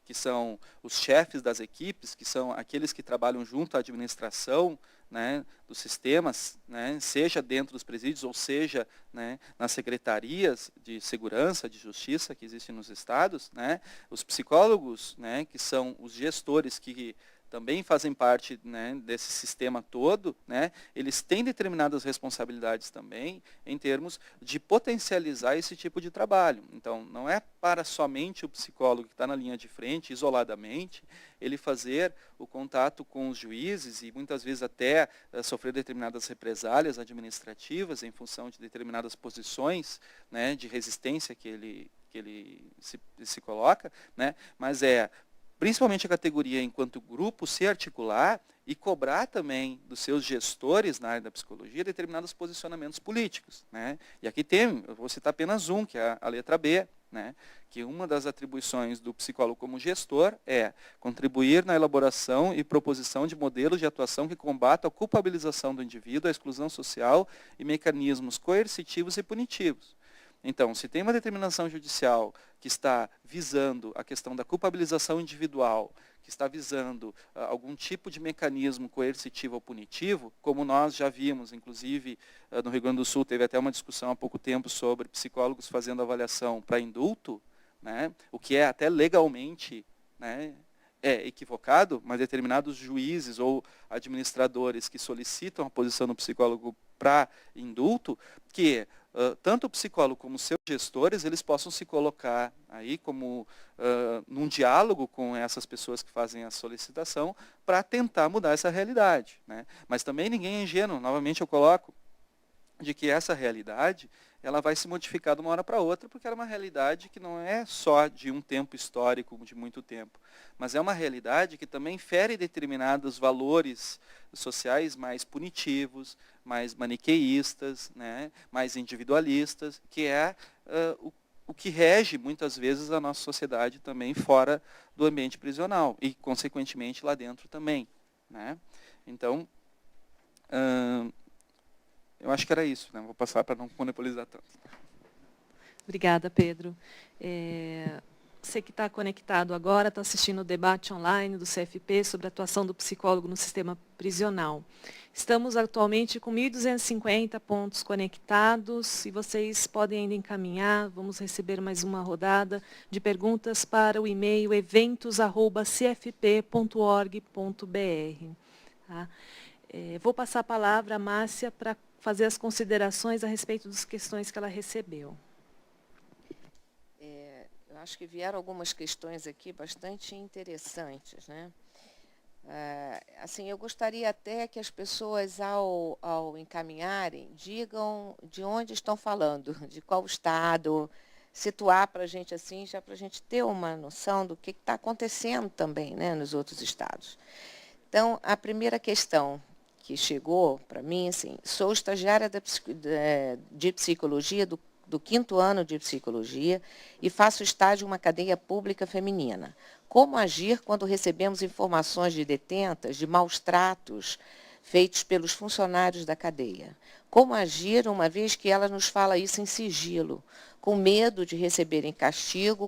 que são os chefes das equipes, que são aqueles que trabalham junto à administração, né, dos sistemas, né, seja dentro dos presídios ou seja, né, nas secretarias de segurança, de justiça que existem nos estados, né, os psicólogos, né, que são os gestores que também fazem parte, né, desse sistema todo, né, eles têm determinadas responsabilidades também em termos de potencializar esse tipo de trabalho. Então, não é para somente o psicólogo que está na linha de frente, isoladamente, ele fazer o contato com os juízes e muitas vezes até sofrer determinadas represálias administrativas em função de determinadas posições, né, de resistência que ele se coloca, né, mas principalmente a categoria enquanto grupo, se articular e cobrar também dos seus gestores na área da psicologia determinados posicionamentos políticos, né? E aqui tem, eu vou citar apenas um, que é a letra B, né? Que uma das atribuições do psicólogo como gestor é contribuir na elaboração e proposição de modelos de atuação que combatam a culpabilização do indivíduo, a exclusão social e mecanismos coercitivos e punitivos. Então, se tem uma determinação judicial que está visando a questão da culpabilização individual, que está visando algum tipo de mecanismo coercitivo ou punitivo, como nós já vimos, inclusive no Rio Grande do Sul, teve até uma discussão há pouco tempo sobre psicólogos fazendo avaliação para indulto, né, o que é até legalmente, né, é equivocado, mas determinados juízes ou administradores que solicitam a posição do psicólogo para indulto, que tanto o psicólogo como seus gestores, eles possam se colocar aí como num diálogo com essas pessoas que fazem a solicitação para tentar mudar essa realidade, né? Mas também ninguém é ingênuo, novamente eu coloco, de que essa realidade ela vai se modificar de uma hora para outra, porque era uma realidade que não é só de um tempo histórico, de muito tempo, mas é uma realidade que também fere determinados valores sociais mais punitivos, mais maniqueístas, né, mais individualistas, que é o que rege muitas vezes a nossa sociedade também fora do ambiente prisional e, consequentemente, lá dentro também, né? Então, eu acho que era isso, né? Vou passar para não monopolizar tanto. Obrigada, Pedro. Você que está conectado agora, está assistindo o debate online do CFP sobre a atuação do psicólogo no sistema prisional. Estamos atualmente com 1.250 pontos conectados e vocês podem ainda encaminhar, vamos receber mais uma rodada de perguntas para o e-mail eventos@cfp.org.br. Tá? Vou passar a palavra à Márcia para fazer as considerações a respeito das questões que ela recebeu. Eu acho que vieram algumas questões aqui bastante interessantes, né? Assim, eu gostaria até que as pessoas, ao encaminharem, digam de onde estão falando, de qual estado, situar para a gente assim, já para a gente ter uma noção do que está acontecendo também, né, nos outros estados. Então, a primeira questão que chegou para mim, assim, sou estagiária de psicologia do 5º ano de psicologia e faço estágio em uma cadeia pública feminina. Como agir quando recebemos informações de detentas de maus tratos feitos pelos funcionários da cadeia? Como agir uma vez que ela nos fala isso em sigilo, com medo de receberem castigo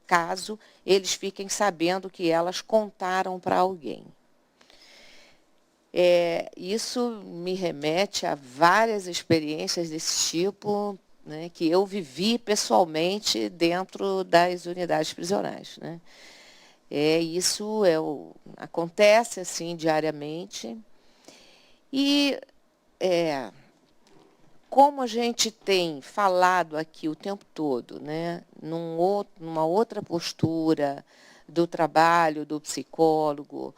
caso eles fiquem sabendo que elas contaram para alguém? Isso me remete a várias experiências desse tipo, né, que eu vivi pessoalmente dentro das unidades prisionais, né? Isso acontece assim diariamente. E como a gente tem falado aqui o tempo todo, né, numa outra postura do trabalho do psicólogo,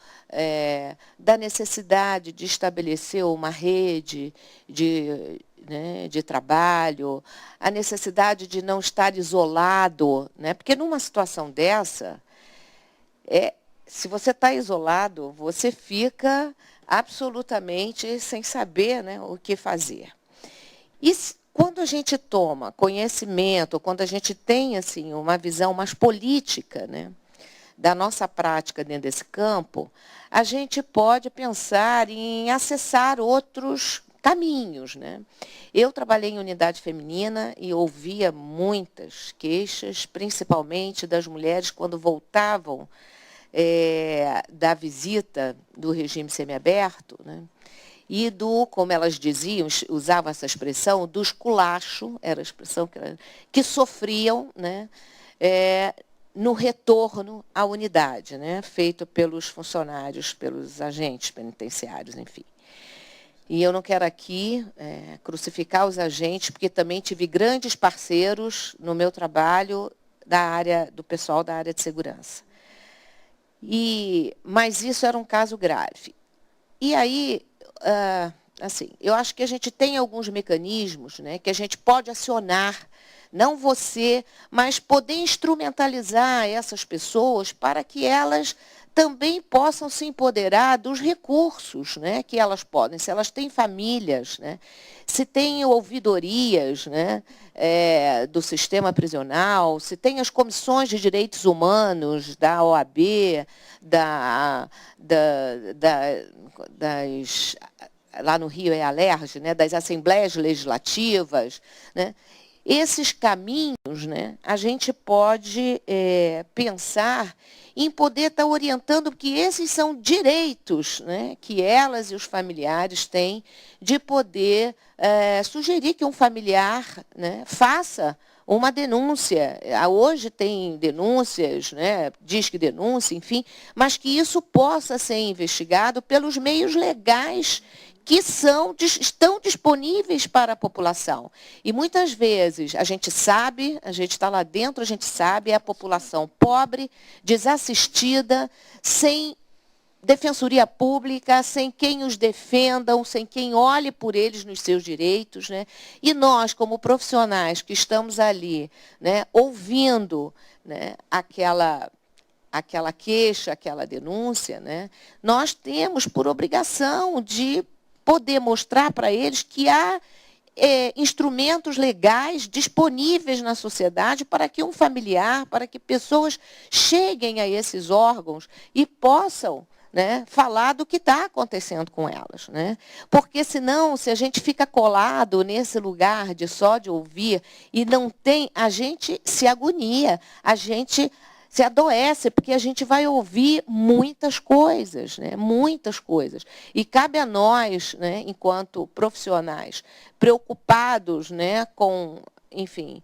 da necessidade de estabelecer uma rede de trabalho, a necessidade de não estar isolado, né? Porque numa situação dessa, se você está isolado, você fica absolutamente sem saber, né, o que fazer. E quando a gente toma conhecimento, quando a gente tem assim, uma visão mais política, né, da nossa prática dentro desse campo, a gente pode pensar em acessar outros caminhos, né? Eu trabalhei em unidade feminina e ouvia muitas queixas, principalmente das mulheres quando voltavam da visita do regime semiaberto, né? E como elas diziam, usavam essa expressão, do esculacho, era a expressão que sofriam, né, no retorno à unidade, né, feito pelos funcionários, pelos agentes penitenciários, enfim. E eu não quero aqui crucificar os agentes, porque também tive grandes parceiros no meu trabalho do pessoal da área de segurança. Mas isso era um caso grave. E aí, assim, eu acho que a gente tem alguns mecanismos, né, que a gente pode acionar Não você, mas poder instrumentalizar essas pessoas para que elas também possam se empoderar dos recursos, né, que elas podem, se elas têm famílias, né, se têm ouvidorias, né, do sistema prisional, se tem as comissões de direitos humanos da OAB, lá no Rio é a Alerj, né, das assembleias legislativas, né, esses caminhos, né, a gente pode pensar em poder estar orientando, porque esses são direitos, né, que elas e os familiares têm de poder sugerir que um familiar, né, faça uma denúncia. Hoje tem denúncias, né, disque denúncia, enfim, mas que isso possa ser investigado pelos meios legais que estão disponíveis para a população. E muitas vezes a gente sabe, a gente está lá dentro, a gente sabe, é a população pobre, desassistida, sem defensoria pública, sem quem os defendam, sem quem olhe por eles nos seus direitos, né? E nós, como profissionais que estamos ali, né, ouvindo, né, aquela queixa, aquela denúncia, né, nós temos por obrigação de poder mostrar para eles que há instrumentos legais disponíveis na sociedade para que um familiar, para que pessoas cheguem a esses órgãos e possam, né, falar do que está acontecendo com elas, né? Porque senão, se a gente fica colado nesse lugar só de ouvir e não tem, a gente se agonia, a gente se adoece, porque a gente vai ouvir muitas coisas, né? Muitas coisas. E cabe a nós, né, enquanto profissionais, preocupados, né, com, enfim,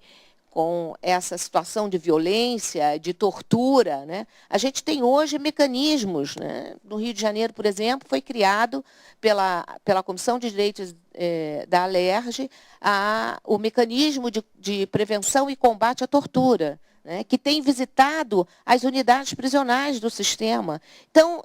com essa situação de violência, de tortura, né? A gente tem hoje mecanismos, né? No Rio de Janeiro, por exemplo, foi criado pela Comissão de Direitos da Alerj o mecanismo de prevenção e combate à tortura, né, que tem visitado as unidades prisionais do sistema. Então,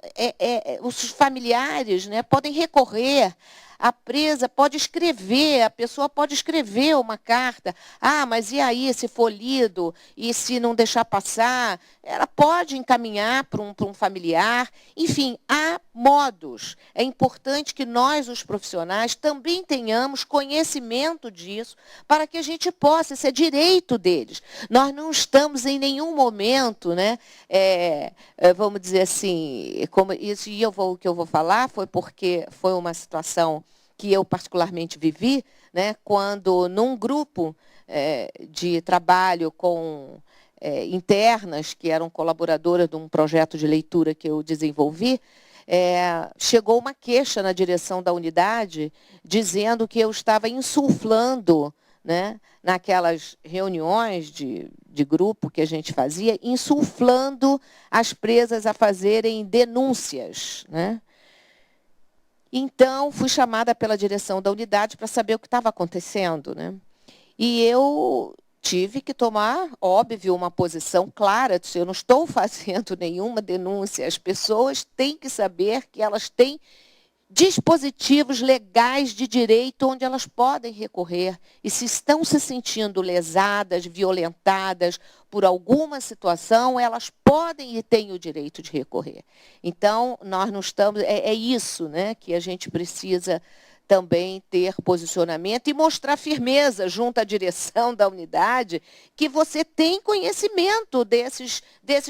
os familiares, né, podem recorrer, a presa pode escrever, a pessoa pode escrever uma carta. Ah, mas e aí, se for lido e se não deixar passar? Ela pode encaminhar para um familiar. Enfim, há modos. É importante que nós, os profissionais, também tenhamos conhecimento disso para que a gente possa, isso é direito deles. Nós não estamos em nenhum momento, né, vamos dizer assim, como isso, e o que eu vou falar foi porque foi uma situação que eu particularmente vivi, né, quando num grupo de trabalho com internas, que eram colaboradoras de um projeto de leitura que eu desenvolvi, chegou uma queixa na direção da unidade dizendo que eu estava insuflando, né, naquelas reuniões de grupo que a gente fazia, insuflando as presas a fazerem denúncias, né? Então, fui chamada pela direção da unidade para saber o que estava acontecendo, né? E eu tive que tomar, óbvio, uma posição clara, de eu não estou fazendo nenhuma denúncia. As pessoas têm que saber que elas têm dispositivos legais de direito onde elas podem recorrer. E se estão se sentindo lesadas, violentadas por alguma situação, elas podem e têm o direito de recorrer. Então, nós não estamos... É isso, né, que a gente precisa também ter posicionamento e mostrar firmeza junto à direção da unidade que você tem conhecimento desses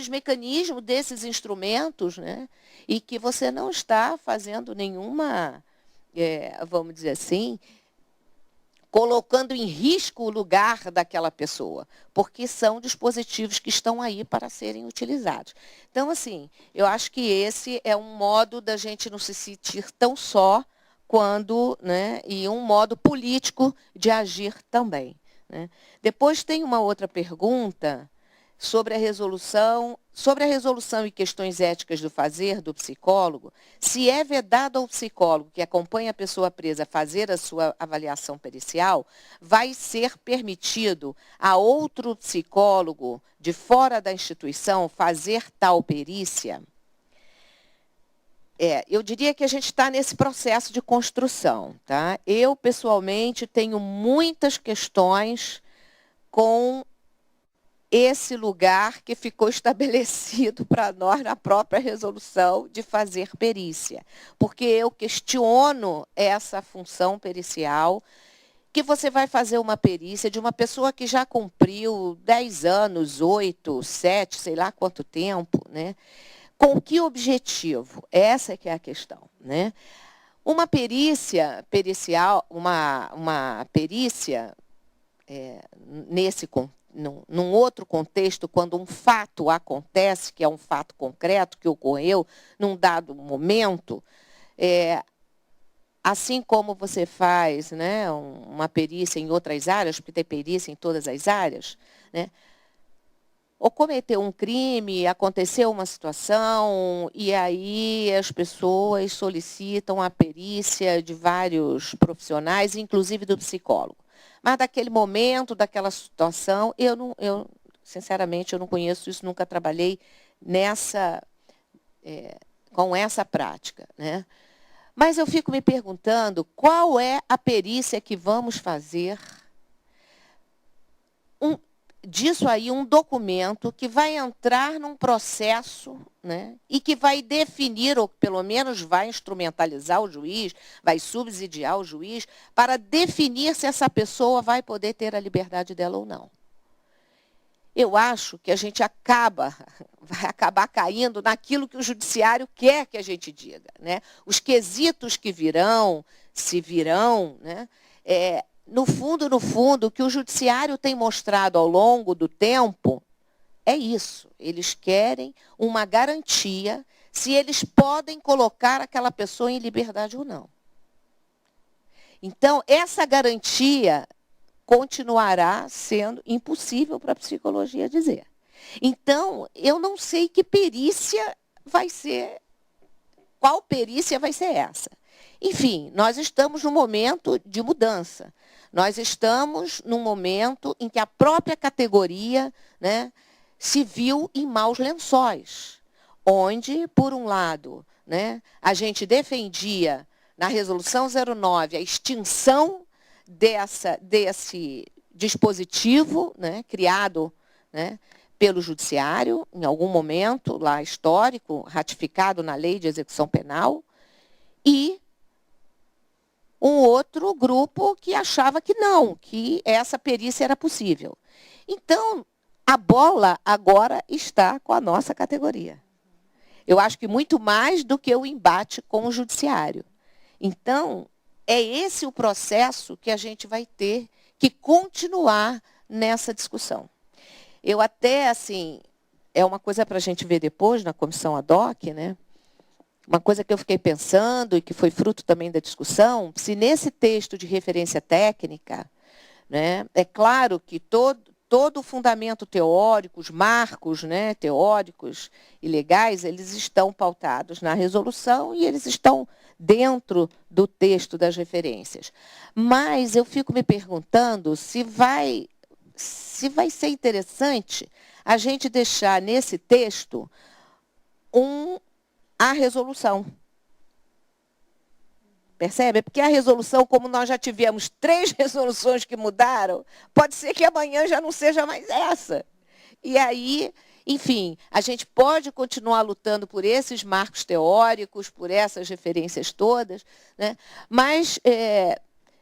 mecanismos, desses instrumentos, né? E que você não está fazendo nenhuma, vamos dizer assim, colocando em risco o lugar daquela pessoa, porque são dispositivos que estão aí para serem utilizados. Então, assim, eu acho que esse é um modo da gente não se sentir tão só, né, e um modo político de agir também, né? Depois tem uma outra pergunta sobre a resolução e questões éticas do fazer do psicólogo, se é vedado ao psicólogo que acompanha a pessoa presa fazer a sua avaliação pericial, vai ser permitido a outro psicólogo de fora da instituição fazer tal perícia? Eu diria que a gente está nesse processo de construção, tá? Eu, pessoalmente, tenho muitas questões com esse lugar que ficou estabelecido para nós na própria resolução de fazer perícia. Porque eu questiono essa função pericial, que você vai fazer uma perícia de uma pessoa que já cumpriu 10 anos, 8, 7, sei lá quanto tempo, né? Com que objetivo? Essa é que é a questão, né? Uma perícia pericial, uma perícia num outro contexto, quando um fato acontece, que é um fato concreto que ocorreu num dado momento, assim como você faz, né, uma perícia em outras áreas, porque tem perícia em todas as áreas, né? Ou cometeu um crime, aconteceu uma situação, e aí as pessoas solicitam a perícia de vários profissionais, inclusive do psicólogo. Mas daquele momento, daquela situação, sinceramente, eu não conheço isso, nunca trabalhei com essa prática, né? Mas eu fico me perguntando qual é a perícia que vamos fazer disso aí, um documento que vai entrar num processo, né, e que vai definir, ou pelo menos vai instrumentalizar o juiz, vai subsidiar o juiz, para definir se essa pessoa vai poder ter a liberdade dela ou não. Eu acho que a gente vai acabar caindo naquilo que o judiciário quer que a gente diga, né? Os quesitos que virão, se virão, né? No fundo, o que o judiciário tem mostrado ao longo do tempo é isso. Eles querem uma garantia se eles podem colocar aquela pessoa em liberdade ou não. Então, essa garantia continuará sendo impossível para a psicologia dizer. Então, eu não sei que perícia vai ser, qual perícia vai ser essa. Enfim, nós estamos num momento de mudança. Nós estamos num momento em que a própria categoria, né, se viu em maus lençóis, onde, por um lado, né, a gente defendia, na Resolução 09, a extinção desse dispositivo, né, criado, né, pelo Judiciário, em algum momento lá histórico, ratificado na Lei de Execução Penal, e um outro grupo que achava que não, que essa perícia era possível. Então, a bola agora está com a nossa categoria. Eu acho que muito mais do que o embate com o judiciário. Então, é esse o processo que a gente vai ter que continuar nessa discussão. Eu até, assim, é uma coisa para a gente ver depois na comissão ad hoc, né? Uma coisa que eu fiquei pensando e que foi fruto também da discussão, se nesse texto de referência técnica, né, é claro que todo o fundamento teórico, os marcos, né, teóricos e legais, eles estão pautados na resolução e eles estão dentro do texto das referências. Mas eu fico me perguntando se vai ser interessante a gente deixar nesse texto a resolução. Percebe? Porque a resolução, como nós já tivemos 3 resoluções que mudaram, pode ser que amanhã já não seja mais essa. E aí, enfim, a gente pode continuar lutando por esses marcos teóricos, por essas referências todas, né? Mas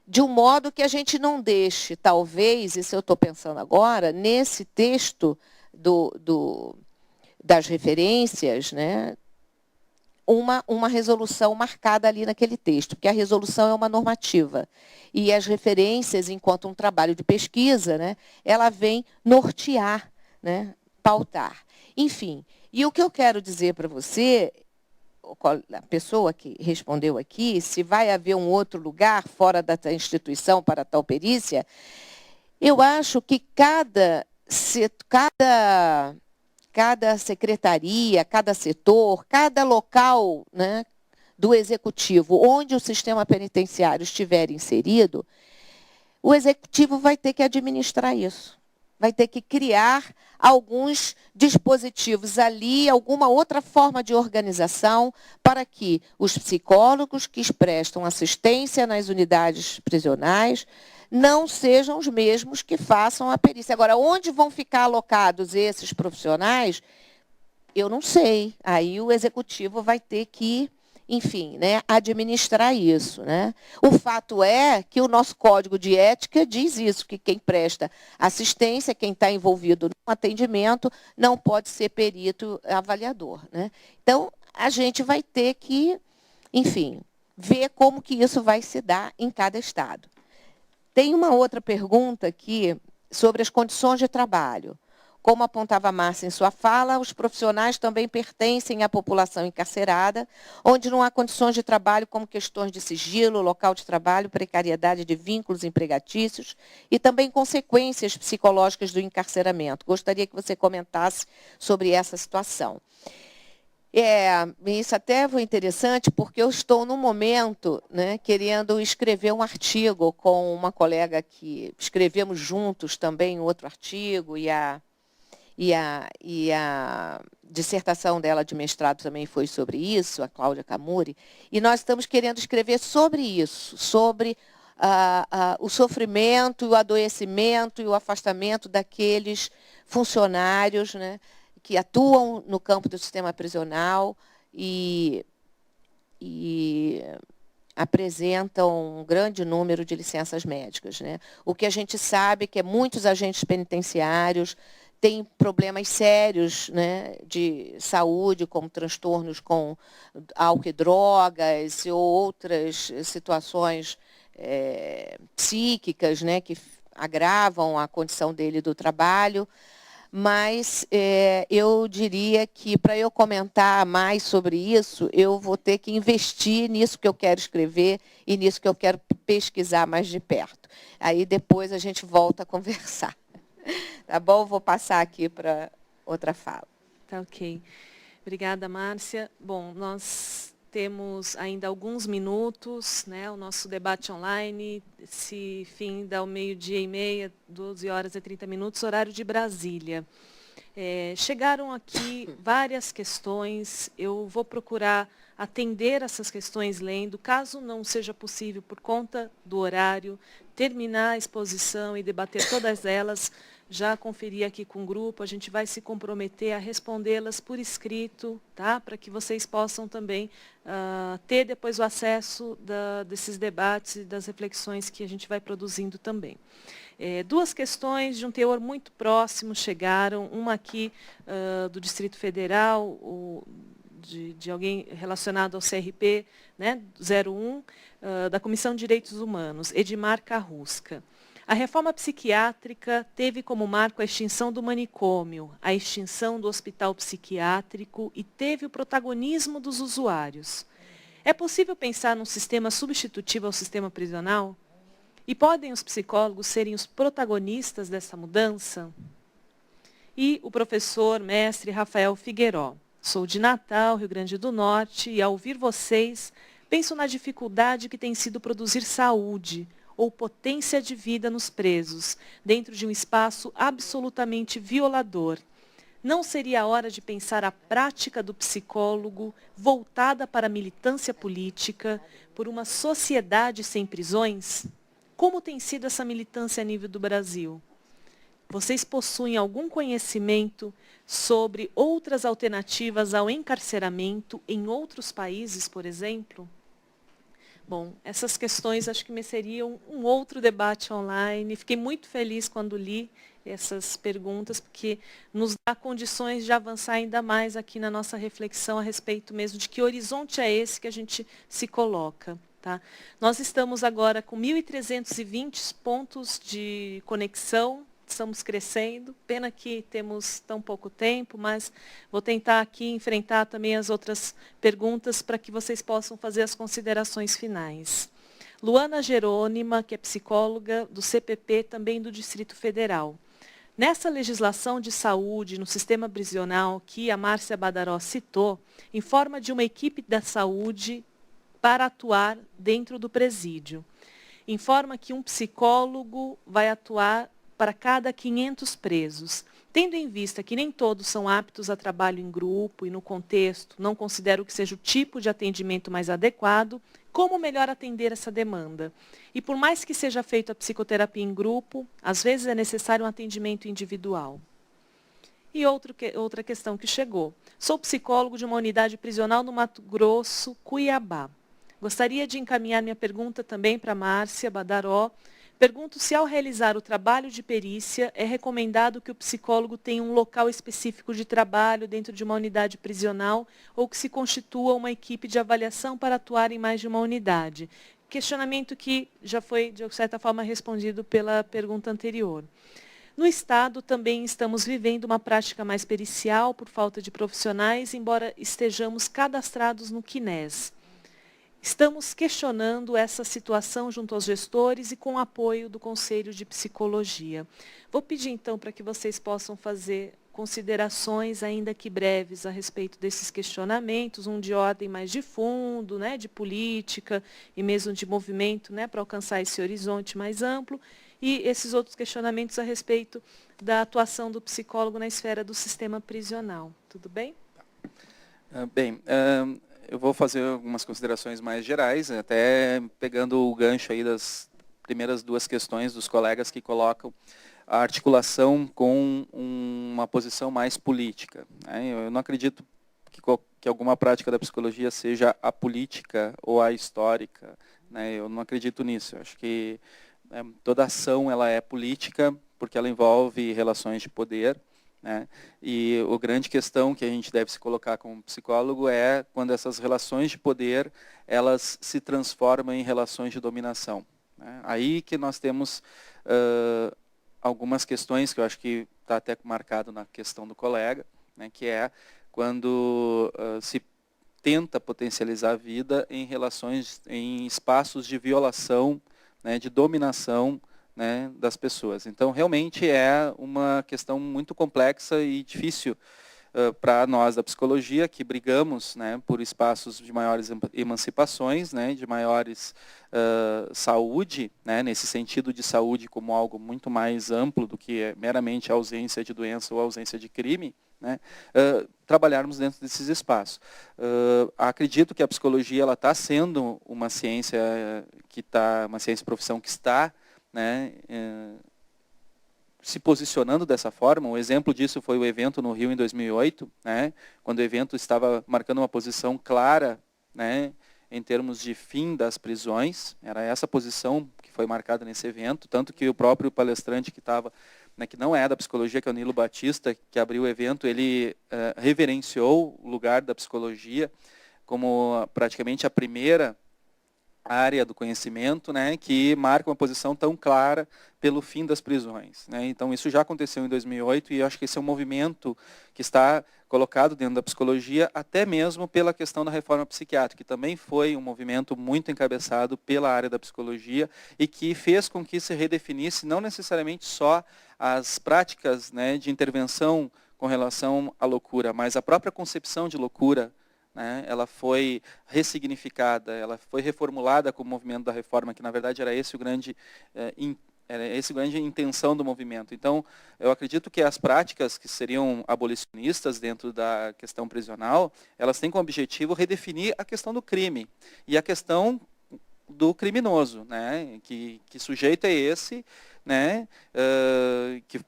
de um modo que a gente não deixe, talvez, isso eu estou pensando agora, nesse texto das referências, né, uma resolução marcada ali naquele texto, porque a resolução é uma normativa. E as referências, enquanto um trabalho de pesquisa, né, ela vem nortear, né, pautar. Enfim, e o que eu quero dizer para você, a pessoa que respondeu aqui, se vai haver um outro lugar fora da instituição para tal perícia, eu acho que cada secretaria, cada setor, cada local, né, do executivo, onde o sistema penitenciário estiver inserido, o executivo vai ter que administrar isso. Vai ter que criar alguns dispositivos ali, alguma outra forma de organização para que os psicólogos que prestam assistência nas unidades prisionais, não sejam os mesmos que façam a perícia. Agora, onde vão ficar alocados esses profissionais, eu não sei. Aí o executivo vai ter que, enfim, né, administrar isso. Né? O fato é que o nosso Código de Ética diz isso, que quem presta assistência, quem está envolvido no atendimento, não pode ser perito avaliador. Né? Então, a gente vai ter que, enfim, ver como que isso vai se dar em cada estado. Tem uma outra pergunta aqui sobre as condições de trabalho. Como apontava a Márcia em sua fala, os profissionais também pertencem à população encarcerada, onde não há condições de trabalho como questões de sigilo, local de trabalho, precariedade de vínculos empregatícios e também consequências psicológicas do encarceramento. Gostaria que você comentasse sobre essa situação. Isso até foi interessante, porque eu estou, no momento, né, querendo escrever um artigo com uma colega que escrevemos juntos também outro artigo, e a dissertação dela de mestrado também foi sobre isso, a Cláudia Camuri, e nós estamos querendo escrever sobre isso, sobre o sofrimento, o adoecimento e o afastamento daqueles funcionários, né, que atuam no campo do sistema prisional e apresentam um grande número de licenças médicas. Né? O que a gente sabe é que muitos agentes penitenciários têm problemas sérios, né, de saúde, como transtornos com álcool e drogas, ou outras situações psíquicas, né, que agravam a condição dele do trabalho. Mas eu diria que, para eu comentar mais sobre isso, eu vou ter que investir nisso que eu quero escrever e nisso que eu quero pesquisar mais de perto. Aí depois a gente volta a conversar. Tá bom? Vou passar aqui para outra fala. Tá ok. Obrigada, Márcia. Bom, nós temos ainda alguns minutos, né? O nosso debate online se finda ao 12h30, 12h30, horário de Brasília. Chegaram aqui várias questões, eu vou procurar atender essas questões lendo, caso não seja possível, por conta do horário, terminar a exposição e debater todas elas, já conferi aqui com o grupo, a gente vai se comprometer a respondê-las por escrito, tá? Para que vocês possam também ter depois o acesso desses debates e das reflexões que a gente vai produzindo também. Duas questões de um teor muito próximo chegaram, uma aqui do Distrito Federal, de alguém relacionado ao CRP, né, 01, da Comissão de Direitos Humanos, Edmar Carrusca. A reforma psiquiátrica teve como marco a extinção do manicômio, a extinção do hospital psiquiátrico e teve o protagonismo dos usuários. É possível pensar num sistema substitutivo ao sistema prisional? E podem os psicólogos serem os protagonistas dessa mudança? E o professor, mestre Rafael Figueiró. Sou de Natal, Rio Grande do Norte, e ao ouvir vocês, penso na dificuldade que tem sido produzir saúde ou potência de vida nos presos, dentro de um espaço absolutamente violador. Não seria a hora de pensar a prática do psicólogo voltada para a militância política por uma sociedade sem prisões? Como tem sido essa militância a nível do Brasil? Vocês possuem algum conhecimento sobre outras alternativas ao encarceramento em outros países, por exemplo? Bom, essas questões acho que mereceriam um outro debate online. Fiquei muito feliz quando li essas perguntas, porque nos dá condições de avançar ainda mais aqui na nossa reflexão a respeito mesmo de que horizonte é esse que a gente se coloca. Tá? Nós estamos agora com 1.320 pontos de conexão, estamos crescendo, pena que temos tão pouco tempo, mas vou tentar aqui enfrentar também as outras perguntas para que vocês possam fazer as considerações finais. Luana Jerônima, que é psicóloga do CPP, também do Distrito Federal. Nessa legislação de saúde no sistema prisional que a Márcia Badaró citou, em forma de uma equipe da saúde para atuar dentro do presídio. Informa que um psicólogo vai atuar para cada 500 presos. Tendo em vista que nem todos são aptos a trabalho em grupo e no contexto, não considero que seja o tipo de atendimento mais adequado, Como melhor atender essa demanda? E por mais que seja feita a psicoterapia em grupo, às vezes é necessário um atendimento individual. E outra questão que chegou. Sou psicólogo de uma unidade prisional no Mato Grosso, Cuiabá. Gostaria de encaminhar minha pergunta também para Márcia Badaró. Pergunto se ao realizar o trabalho de perícia é recomendado que o psicólogo tenha um local específico de trabalho dentro de uma unidade prisional ou que se constitua uma equipe de avaliação para atuar em mais de uma unidade. Questionamento que já foi, de certa forma, respondido pela pergunta anterior. No Estado, também estamos vivendo uma prática mais pericial por falta de profissionais, embora estejamos cadastrados no CNES. Estamos questionando essa situação junto aos gestores e com o apoio do Conselho de Psicologia. Vou pedir, então, para que vocês possam fazer considerações, ainda que breves, a respeito desses questionamentos, um de ordem mais de fundo, né, de política e mesmo de movimento, né, para alcançar esse horizonte mais amplo, e esses outros questionamentos a respeito da atuação do psicólogo na esfera do sistema prisional. Tudo bem? Eu vou fazer algumas considerações mais gerais, até pegando o gancho aí das primeiras duas questões dos colegas que colocam a articulação com uma posição mais política, né? Eu não acredito que alguma prática da psicologia seja apolítica ou ahistórica, né? Eu não acredito nisso. Eu acho que toda ação ela é política porque ela envolve relações de poder, né? E a grande questão que a gente deve se colocar como psicólogo é quando essas relações de poder elas se transformam em relações de dominação, né? Aí que nós temos algumas questões que eu acho que está até marcado na questão do colega, né? Que é quando se tenta potencializar a vida em relações, em espaços de violação, né, de dominação, né, das pessoas. Então, realmente é uma questão muito complexa e difícil para nós da psicologia, que brigamos, né, por espaços de maiores emancipações, né, de maiores saúde, né, nesse sentido de saúde como algo muito mais amplo do que meramente a ausência de doença ou a ausência de crime, né, trabalharmos dentro desses espaços. Acredito que a psicologia ela está sendo uma ciência uma ciência-profissão que está, né, se posicionando dessa forma. Um exemplo disso foi o evento no Rio em 2008, né, quando o evento estava marcando uma posição clara, né, em termos de fim das prisões. Era essa posição que foi marcada nesse evento, tanto que o próprio palestrante que estava, né, que não é da psicologia, que é o Nilo Batista, que abriu o evento, ele reverenciou o lugar da psicologia como praticamente a primeira área do conhecimento, né, que marca uma posição tão clara pelo fim das prisões, né? Então, isso já aconteceu em 2008 e eu acho que esse é um movimento que está colocado dentro da psicologia, até mesmo pela questão da reforma psiquiátrica, que também foi um movimento muito encabeçado pela área da psicologia e que fez com que se redefinisse não necessariamente só as práticas, né, de intervenção com relação à loucura, mas a própria concepção de loucura, né, ela foi ressignificada, ela foi reformulada com o movimento da reforma, que na verdade era esse o grande grande intenção do movimento. Então, eu acredito que as práticas que seriam abolicionistas dentro da questão prisional, elas têm como objetivo redefinir a questão do crime e a questão do criminoso, né? Que sujeito é esse, né?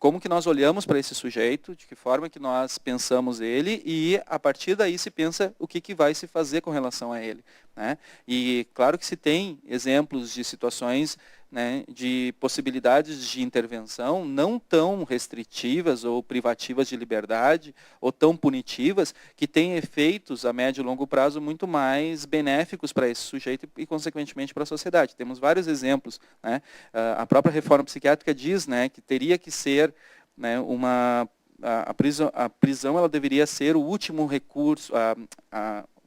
Como que nós olhamos para esse sujeito, de que forma que nós pensamos ele e a partir daí se pensa o que vai se fazer com relação a ele, né? E claro que se tem exemplos de situações, né, de possibilidades de intervenção não tão restritivas ou privativas de liberdade ou tão punitivas que têm efeitos a médio e longo prazo muito mais benéficos para esse sujeito e consequentemente para a sociedade. Temos vários exemplos, né? A própria reforma psiquiátrica diz, né, que teria que ser, né, a prisão ela deveria ser o último recurso,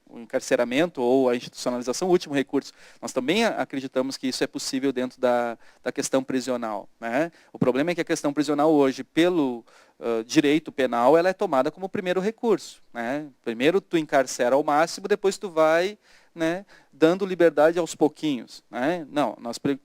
o encarceramento ou a institucionalização, o último recurso. Nós também acreditamos que isso é possível dentro da questão prisional, né? O problema é que a questão prisional hoje, pelo direito penal, ela é tomada como o primeiro recurso, né? Primeiro tu encarcera ao máximo, depois tu vai, né, dando liberdade aos pouquinhos, né? Não,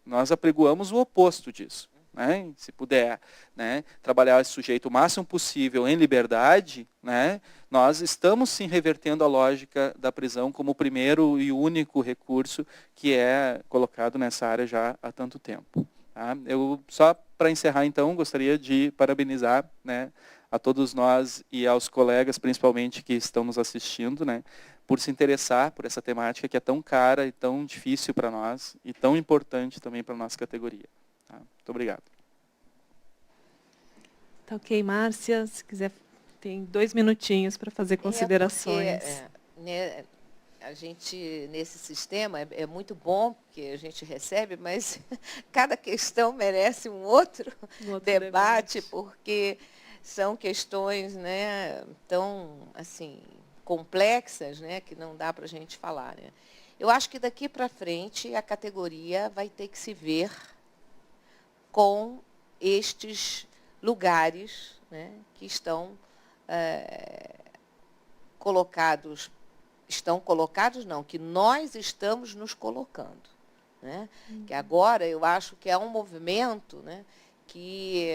nós apregoamos o oposto disso, né, se puder, né, trabalhar esse sujeito o máximo possível em liberdade, né, nós estamos sim revertendo a lógica da prisão como o primeiro e único recurso que é colocado nessa área já há tanto tempo. Tá? Eu, só para encerrar, então, gostaria de parabenizar, né, a todos nós e aos colegas, principalmente, que estão nos assistindo, né, por se interessar por essa temática que é tão cara e tão difícil para nós e tão importante também para a nossa categoria. Tá? Muito obrigado. Tá ok, Márcia, se quiser, tem 2 minutinhos para fazer considerações. Porque, né, a gente, nesse sistema, é muito bom que a gente recebe, mas cada questão merece um outro debate, porque são questões, né, tão assim, complexas, né, que não dá para a gente falar. Né? Eu acho que daqui para frente a categoria vai ter que se ver com estes lugares, né, que estão colocados não, que nós estamos nos colocando. Né? Que agora eu acho que é um movimento, né, que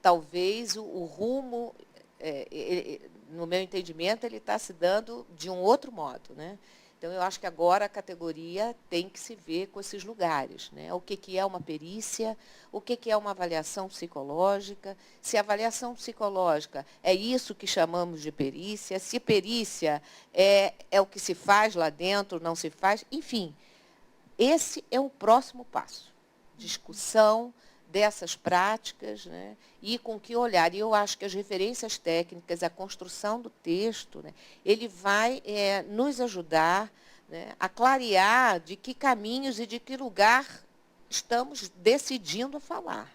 talvez o rumo, no meu entendimento, ele está se dando de um outro modo. Né? Então, eu acho que agora a categoria tem que se ver com esses lugares. Né? O que é uma perícia, o que é uma avaliação psicológica, se a avaliação psicológica é isso que chamamos de perícia, se perícia é o que se faz lá dentro, não se faz, enfim. Esse é o próximo passo. Discussão dessas práticas, né? E com que olhar. E eu acho que as referências técnicas, a construção do texto, né? Ele vai nos ajudar, né, a clarear de que caminhos e de que lugar estamos decidindo falar.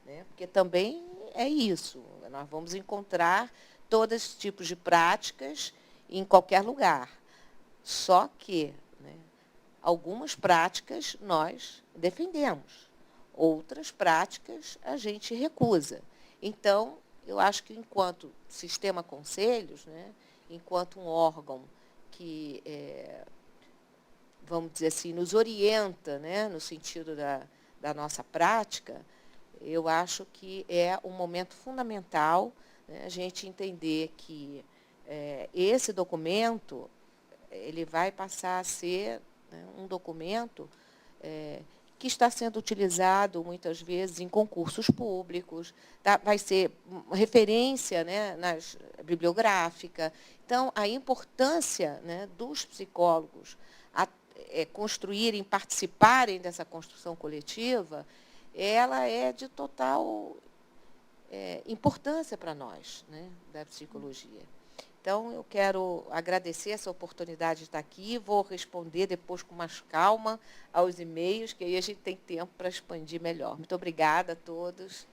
Né? Porque também é isso. Nós vamos encontrar todos esses tipos de práticas em qualquer lugar. Só que, né, algumas práticas nós defendemos. Outras práticas a gente recusa. Então, eu acho que enquanto sistema conselhos, né, enquanto um órgão que, vamos dizer assim, nos orienta, né, no sentido da nossa prática, eu acho que é um momento fundamental, né, a gente entender que esse documento ele vai passar a ser, né, um documento que está sendo utilizado, muitas vezes, em concursos públicos, tá? Vai ser referência, né, bibliográfica. Então, a importância, né, dos psicólogos construírem, participarem dessa construção coletiva, ela é de total importância para nós, né, da psicologia. Então, eu quero agradecer essa oportunidade de estar aqui. Vou responder depois com mais calma aos e-mails, que aí a gente tem tempo para expandir melhor. Muito obrigada a todos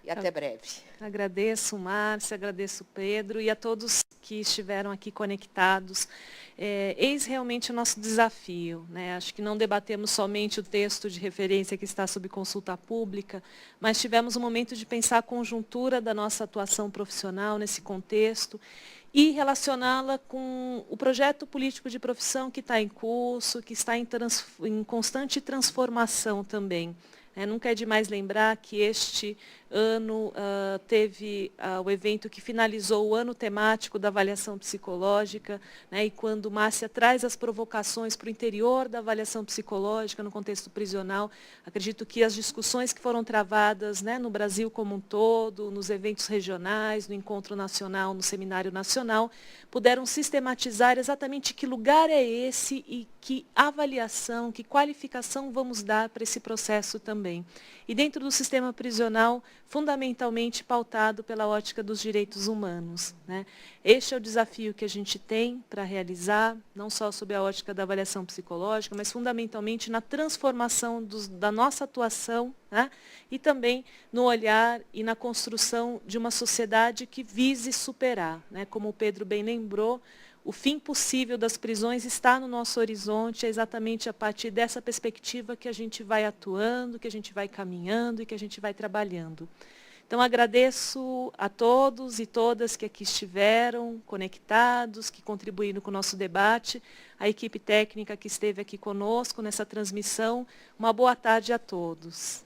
e até breve. Agradeço, Márcia, agradeço, Pedro, e a todos que estiveram aqui conectados. Eis realmente o nosso desafio. Né? Acho que não debatemos somente o texto de referência que está sob consulta pública, mas tivemos um momento de pensar a conjuntura da nossa atuação profissional nesse contexto e relacioná-la com o projeto político de profissão que está em curso, que está em constante transformação também. Nunca é demais lembrar que este ano teve o evento que finalizou o ano temático da avaliação psicológica, né, e quando Márcia traz as provocações para o interior da avaliação psicológica no contexto prisional, acredito que as discussões que foram travadas, né, no Brasil como um todo, nos eventos regionais, no encontro nacional, no seminário nacional, puderam sistematizar exatamente que lugar é esse e que avaliação, que qualificação vamos dar para esse processo também. E dentro do sistema prisional, fundamentalmente pautado pela ótica dos direitos humanos. Né? Este é o desafio que a gente tem para realizar, não só sob a ótica da avaliação psicológica, mas fundamentalmente na transformação da nossa atuação, né? E também no olhar e na construção de uma sociedade que vise superar. Né? Como o Pedro bem lembrou, o fim possível das prisões está no nosso horizonte, é exatamente a partir dessa perspectiva que a gente vai atuando, que a gente vai caminhando e que a gente vai trabalhando. Então, agradeço a todos e todas que aqui estiveram conectados, que contribuíram com o nosso debate, a equipe técnica que esteve aqui conosco nessa transmissão. Uma boa tarde a todos.